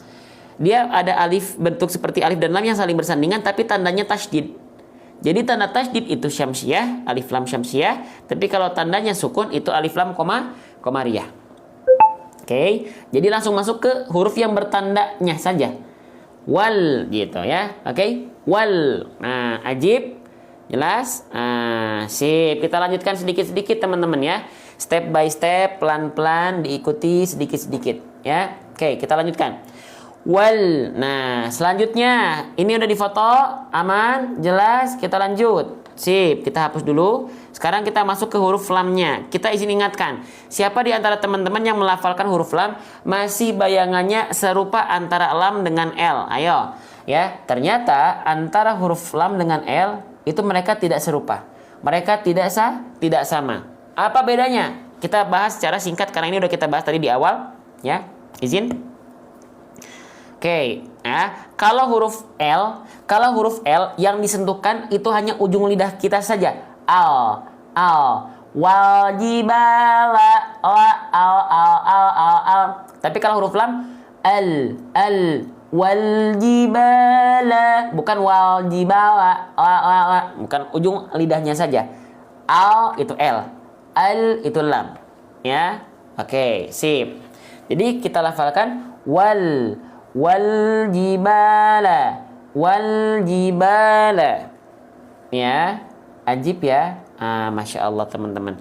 Dia ada alif bentuk seperti alif dan lam yang saling bersandingan tapi tandanya tasydid. Jadi tanda tasydid itu syamsiah, alif lam syamsiah, tapi kalau tandanya sukun itu alif lam komaria. Oke, jadi langsung masuk ke huruf yang bertandanya saja. Wal gitu ya. Oke, wal. Nah, ajib, jelas? Sip. Kita lanjutkan sedikit-sedikit teman-teman ya. Step by step, pelan-pelan diikuti sedikit-sedikit ya. Oke, kita lanjutkan. Wal. Nah, selanjutnya ini udah difoto, aman, jelas. Kita lanjut. Sip, kita hapus dulu. Sekarang kita masuk ke huruf lamnya. Kita izin ingatkan, siapa di antara teman-teman yang melafalkan huruf lam masih bayangannya serupa antara lam dengan L? Ayo. Ya, ternyata antara huruf lam dengan L itu mereka tidak serupa. Mereka tidak sama. Apa bedanya? Kita bahas secara singkat karena ini udah kita bahas tadi di awal, ya. Izin. Oke, ya. Kalau huruf L yang disentuhkan itu hanya ujung lidah kita saja. Al. Wal jibala al. Tapi kalau huruf lam al wal jibala, bukan wal jibala, bukan ujung lidahnya saja. Al itu L, al itu lam. Ya. Oke, sip. Jadi kita lafalkan wal jibala. Ya, ajib ya. Masya Allah teman-teman.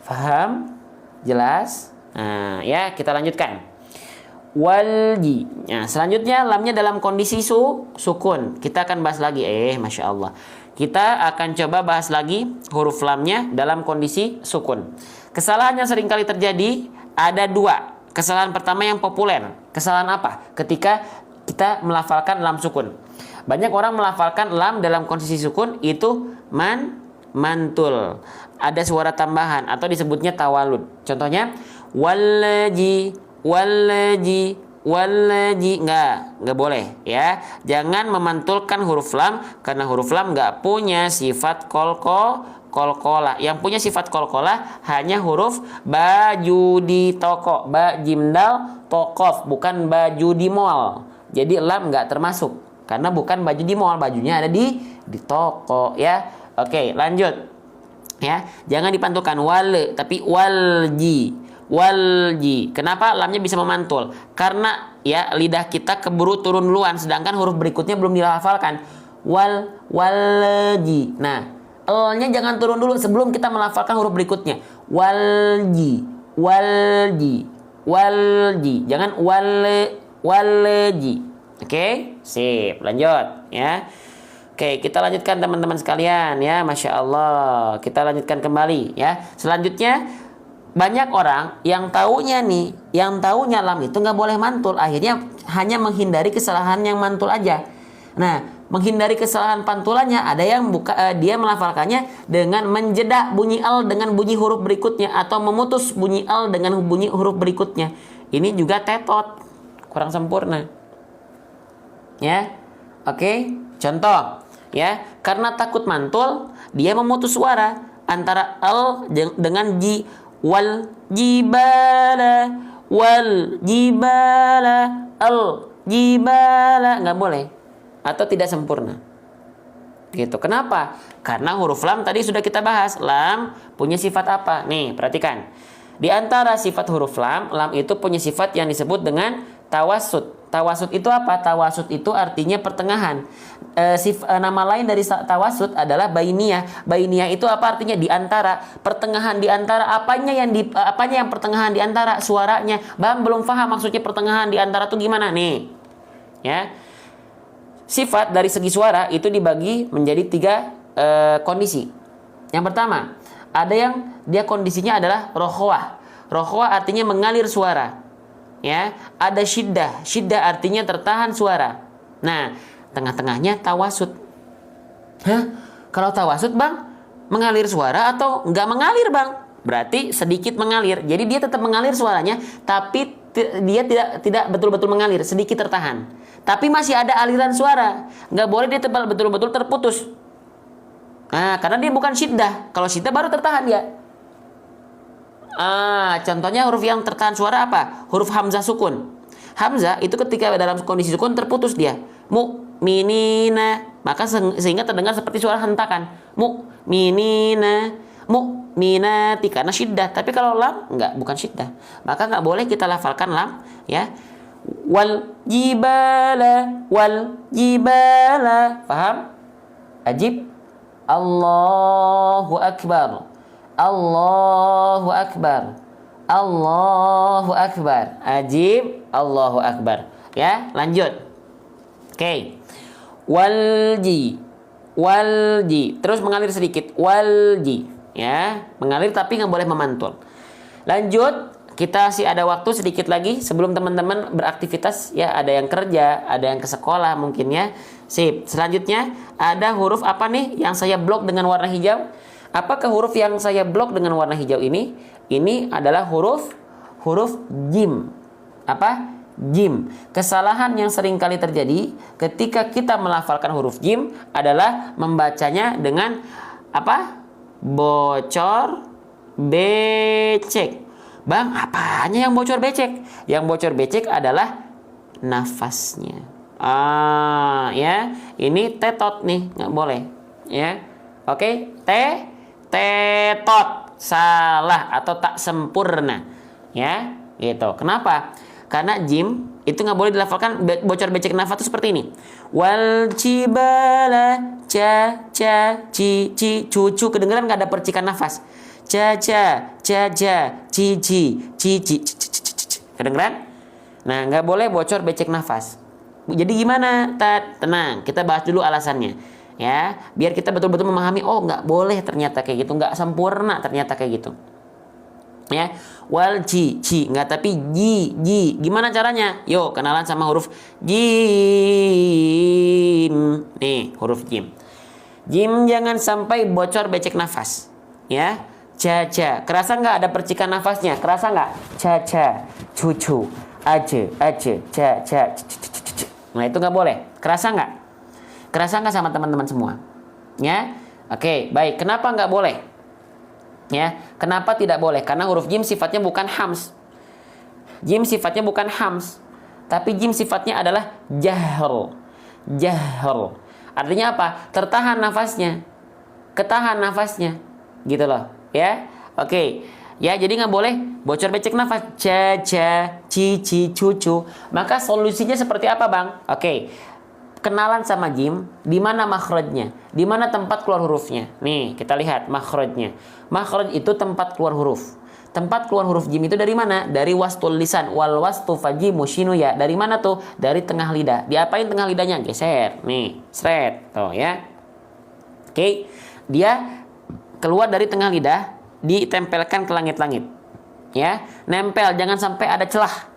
Faham? Jelas? Ya, kita lanjutkan. Walji. Nah, selanjutnya lamnya dalam kondisi sukun. Kita akan bahas lagi. Masya Allah. Kita akan coba bahas lagi huruf lamnya dalam kondisi sukun. Kesalahan yang sering kali terjadi ada 2. Kesalahan pertama yang populer. Kesalahan apa? Ketika kita melafalkan lam sukun. Banyak orang melafalkan lam dalam kondisi sukun itu mantul. Ada suara tambahan atau disebutnya tawalud. Contohnya walaji. Nggak boleh ya. Jangan memantulkan huruf lam karena huruf lam nggak punya sifat kolkolah. Yang punya sifat kolkolah hanya huruf baju di toko, ba jimdal tokof, bukan baju di mall. Jadi lam nggak termasuk karena bukan baju di mall, bajunya ada di toko ya. Oke, lanjut ya. Jangan dipantulkan wal tapi walji. Kenapa lamnya bisa memantul? Karena ya lidah kita keburu turun duluan sedangkan huruf berikutnya belum dilafalkan. Walji. Nah, L-nya jangan turun dulu sebelum kita melafalkan huruf berikutnya. Walji. Jangan walji. Oke? Sip, lanjut ya. Oke, kita lanjutkan teman-teman sekalian ya. Masya Allah. Kita lanjutkan kembali ya. Selanjutnya banyak orang yang taunya lam itu nggak boleh mantul, akhirnya hanya menghindari kesalahan yang mantul aja. Nah, menghindari kesalahan pantulannya ada yang dia melafalkannya dengan menjeda bunyi al dengan bunyi huruf berikutnya atau memutus bunyi al dengan bunyi huruf berikutnya. Ini juga tetot, kurang sempurna. Ya, oke. Contoh, ya, karena takut mantul, dia memutus suara antara al dengan ji. Wal jibala al jibala, nggak boleh atau tidak sempurna gitu. Kenapa? Karena huruf lam tadi sudah kita bahas. Lam punya sifat apa? Nih, perhatikan. Di antara sifat huruf lam itu punya sifat yang disebut dengan tawasud. Tawasud itu apa? Tawasud itu artinya pertengahan. Nama lain dari tawasud adalah bainiyah. Bainiyah itu apa artinya? Di antara, pertengahan di antara. Apanya yang pertengahan di antara? Suaranya. Bang belum paham maksudnya pertengahan di antara itu gimana nih? Ya. Sifat dari segi suara itu dibagi menjadi 3 kondisi. Yang pertama, ada yang dia kondisinya adalah rokhwah. Rokhwah artinya mengalir suara. Ya, ada syiddah. Syiddah artinya tertahan suara. Nah, tengah-tengahnya tawasud. Kalau tawasud, Bang, mengalir suara atau enggak mengalir, Bang? Berarti sedikit mengalir. Jadi dia tetap mengalir suaranya, tapi dia tidak betul-betul mengalir, sedikit tertahan. Tapi masih ada aliran suara. Enggak boleh dia betul-betul terputus. Nah, karena dia bukan syiddah. Kalau syiddah baru tertahan dia. Contohnya huruf yang tertahan suara apa? Huruf hamzah sukun. Hamzah itu ketika dalam kondisi sukun terputus dia. Mu'minina. Maka sehingga terdengar seperti suara hentakan. Mu'minina. Mu'minati. Karena syiddah. Tapi kalau lam, bukan syiddah. Maka nggak boleh kita lafalkan lam. Ya. Wal jibala. Paham? Ajib. Allahu Akbar. Allahu Akbar. Ajib. Allahu Akbar. Ya, lanjut. Oke. Walji. Terus mengalir sedikit. Walji. Ya, mengalir tapi nggak boleh memantul. Lanjut. kita sih ada waktu sedikit lagi sebelum teman-teman beraktivitas ya, ada yang kerja, ada yang ke sekolah mungkin ya. Sip. Selanjutnya ada huruf apa nih yang saya blok dengan warna hijau? Apakah huruf yang saya blok dengan warna hijau ini? Ini adalah huruf jim. Apa? Jim. Kesalahan yang sering kali terjadi ketika kita melafalkan huruf jim adalah membacanya dengan apa? Bocor becek. Bang, apanya yang bocor becek? Yang bocor becek adalah nafasnya. Ya, ini tetot nih, nggak boleh. Ya, oke, tetot, salah atau tak sempurna. Ya, gitu. Kenapa? Karena jim itu nggak boleh dilafalkan bocor becek nafas itu seperti ini. Wal cibala ca ci cucu, kedengeran nggak ada percikan nafas. Ca ci kedengeran? Nah, nggak boleh bocor becek nafas. Jadi gimana? Tenang, kita bahas dulu alasannya. Ya, biar kita betul-betul memahami, oh nggak boleh ternyata kayak gitu, nggak sempurna ternyata kayak gitu. Ya, wal ci nggak, tapi ji. Gimana caranya? Yuk kenalan sama huruf jim. Nih huruf jim. Jim jangan sampai bocor becek nafas. Ya, ca. Kerasa nggak ada percikan nafasnya? Kerasa nggak? Ca cucu aja ca. Nah itu nggak boleh. Kerasa nggak? Kerasa nggak sama teman-teman semua? Ya, oke, baik. Kenapa nggak boleh? Ya, kenapa tidak boleh? Karena huruf jim sifatnya bukan hams. Jim sifatnya bukan hams, tapi jim sifatnya adalah jahr. Artinya apa? Tertahan nafasnya, ketahan nafasnya, gitu loh. Ya, oke. Ya, jadi nggak boleh bocor becek nafas. Ca, ci, cucu. Maka solusinya seperti apa, Bang? Oke. Kenalan sama jim, di mana makhrajnya? Di mana tempat keluar hurufnya? Nih, kita lihat makhrajnya. Makhraj itu tempat keluar huruf. Tempat keluar huruf jim itu dari mana? Dari wastul lisan. Wal wastu fajimu shinu ya. Dari mana tuh? Dari tengah lidah. Diapain tengah lidahnya? Geser. Nih, seret. Tuh ya. Oke. Dia keluar dari tengah lidah, ditempelkan ke langit-langit. Ya, nempel, jangan sampai ada celah.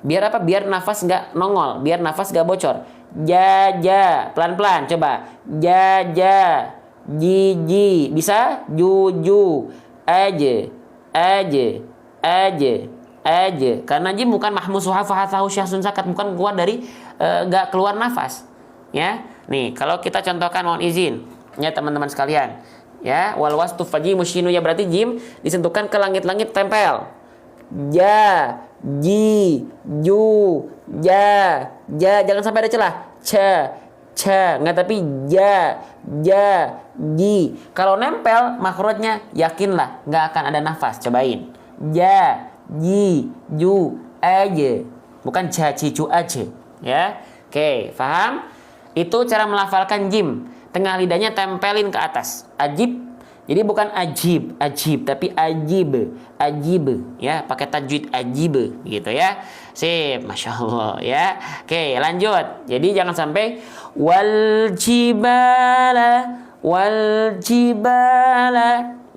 Biar apa? Biar nafas nggak nongol, biar nafas nggak bocor. Ja, pelan-pelan, coba. Ja, ji, bisa? Ju, aja. Karena jim bukan mahmusuha fahathahu syahsun sakat, bukan keluar dari nggak keluar nafas. Ya, nih kalau kita contohkan, mohon izin, ya teman-teman sekalian. Ya, wal wastu fajimu shinu ya, berarti jim disentuhkan ke langit-langit, tempel. Ja, ji, ju, ja, jangan sampai ada celah. Ca, nggak, tapi ja, ji. Kalau nempel makhrajnya, yakinlah nggak akan ada nafas. Cobain. Ja, ji, ju, aja. Bukan ca, ci, cu, aja. Ya, oke, paham? Itu cara melafalkan jim. Tengah lidahnya tempelin ke atas. Ajib. Jadi bukan ajib, tapi ajib. Ya, pakai tajwid ajib gitu ya. Sip, Masya Allah ya. Oke, lanjut. Jadi jangan sampai wal jibala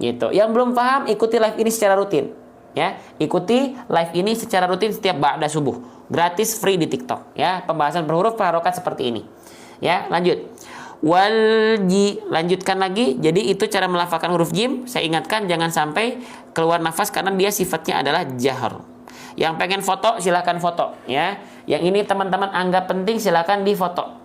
gitu. Yang belum paham, ikuti live ini secara rutin. Ya, ikuti live ini secara rutin setiap ba'da subuh. Gratis, free di TikTok ya. Pembahasan berhuruf harokat seperti ini. Ya, lanjut. Lanjutkan lagi. Jadi itu cara melafalkan huruf jim. Saya ingatkan jangan sampai keluar nafas karena dia sifatnya adalah jahr. Yang pengen foto silahkan foto ya. Yang ini teman-teman anggap penting silahkan difoto.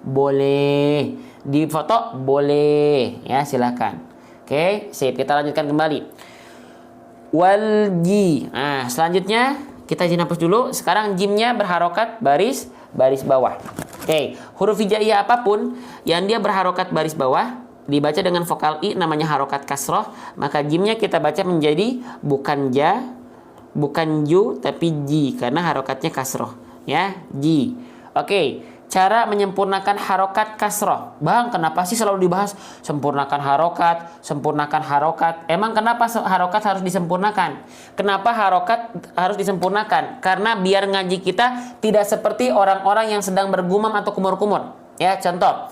Boleh difoto, boleh ya, silahkan. Oke, sip, kita lanjutkan kembali. Walji. Nah, selanjutnya kita izin hapus dulu. Sekarang jimnya berharokat baris bawah. Oke, huruf hijaiyah apapun yang dia berharokat baris bawah dibaca dengan vokal i, namanya harokat kasroh, maka jimnya kita baca menjadi bukan ja, bukan ju, tapi ji, karena harokatnya kasroh. Ya, ji. Oke, cara menyempurnakan harokat kasroh. Bang, kenapa sih selalu dibahas sempurnakan harokat? Emang kenapa harokat harus disempurnakan? Kenapa harokat harus disempurnakan? Karena biar ngaji kita tidak seperti orang-orang yang sedang bergumam atau kumur-kumur. Ya, contoh.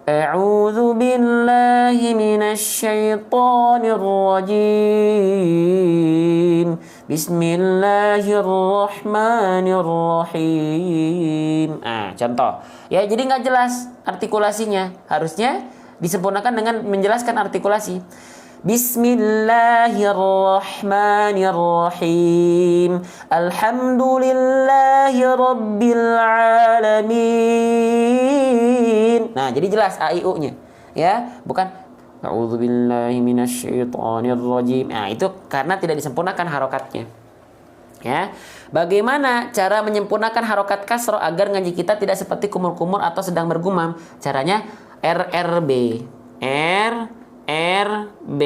A'udzu billahi minasyaitonir rajim. Bismillahirrahmanirrahim. Contoh. Ya, jadi nggak jelas artikulasinya. Harusnya disempurnakan dengan menjelaskan artikulasi. Bismillahirrahmanirrahim. Alhamdulillahi rabbil alamin. Nah, jadi jelas a i u-nya. Ya, bukan a'udzubillahi minasyaitonirrajim. Nah, itu karena tidak disempurnakan harokatnya. Ya. Bagaimana cara menyempurnakan harokat kasroh agar ngaji kita tidak seperti kumur-kumur atau sedang bergumam? Caranya RRB. RRB.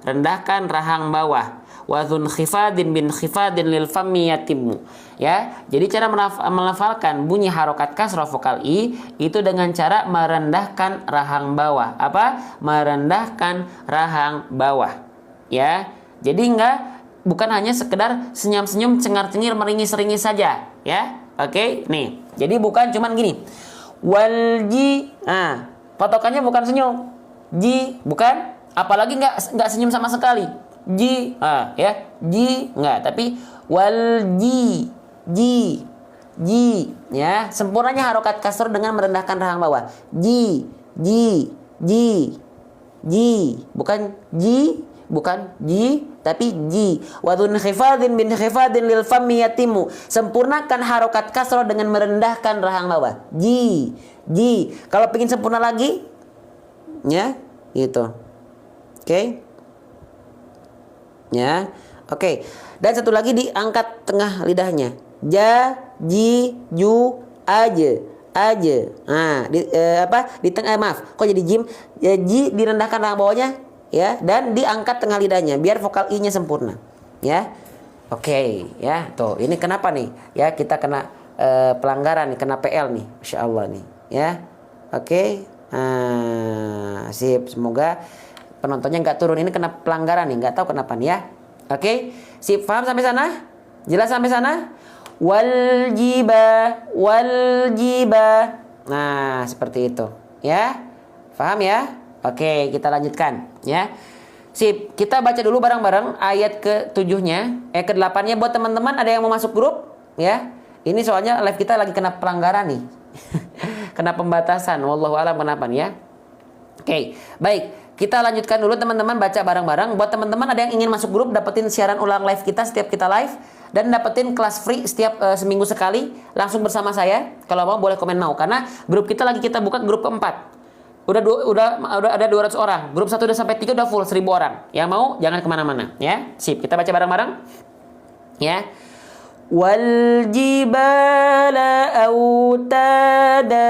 Rendahkan rahang bawah. Wadhun khifadin bin khifadin lil fammi yatimmu. Ya, jadi cara melafalkan bunyi harokat kasroh vokal i itu dengan cara merendahkan rahang bawah. Apa? Merendahkan rahang bawah. Ya, jadi bukan hanya sekedar senyum-senyum, cengar-cengir, meringis-ringis saja. Ya, oke. Nih, jadi bukan cuman gini. Walji. Patokannya bukan senyum. Ji, bukan. Apalagi nggak senyum sama sekali. Ji, ya, ji nggak, tapi wal ji, ya, sempurnanya harokat kasr dengan merendahkan rahang bawah. Ji, bukan ji, tapi ji. Wadun khifadin bin khifadin lil fammi yatimu. Sempurnakan harokat kasr dengan merendahkan rahang bawah. Ji. Kalau pengen sempurna lagi, ya, gitu. Oke. Ya, oke. Dan satu lagi diangkat tengah lidahnya. Ja, ji, ju, aje. Di tengah, maaf. Kok jadi jim? Ya, ji direndahkan rahang bawahnya, ya, dan diangkat tengah lidahnya biar vokal i-nya sempurna. Ya. Oke, ya. Tuh, ini kenapa nih? Ya, kita kena pelanggaran nih, kena PL nih. Masya Allah nih, ya. Oke. Sip, semoga penontonnya nggak turun. Ini kena pelanggaran nih, nggak tahu kenapa nih, ya. Oke, sip, paham sampai sana? Jelas sampai sana? Wal jiba. Nah, seperti itu, ya. Paham ya? Oke, kita lanjutkan, ya. Sip, kita baca dulu bareng-bareng ayat ke-7-nya, ke-8-nya buat teman-teman ada yang mau masuk grup, ya. Ini soalnya live kita lagi kena pelanggaran nih. Kena pembatasan, wallahu a'lam kenapa nih, ya. Oke, baik. Kita lanjutkan dulu teman-teman, baca bareng-bareng. Buat teman-teman ada yang ingin masuk grup, dapetin siaran ulang live kita setiap kita live, dan dapetin kelas free setiap seminggu sekali, langsung bersama saya. Kalau mau boleh komen mau, karena grup kita lagi kita buka grup keempat. Udah ada 200 orang. Grup 1 udah sampai 3 udah full 1000 orang. Yang mau jangan kemana-mana, ya. Sip, kita baca bareng-bareng, ya. Wal jibala autada.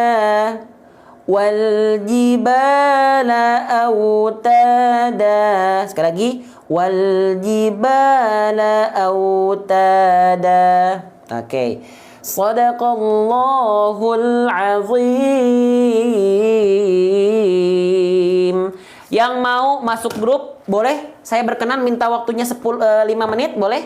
Wal jibala autada. Sekali lagi, wal jibala autada. Oke. Shadaqallahul azim. Yang mau masuk grup boleh, saya berkenan minta waktunya 5 menit, boleh?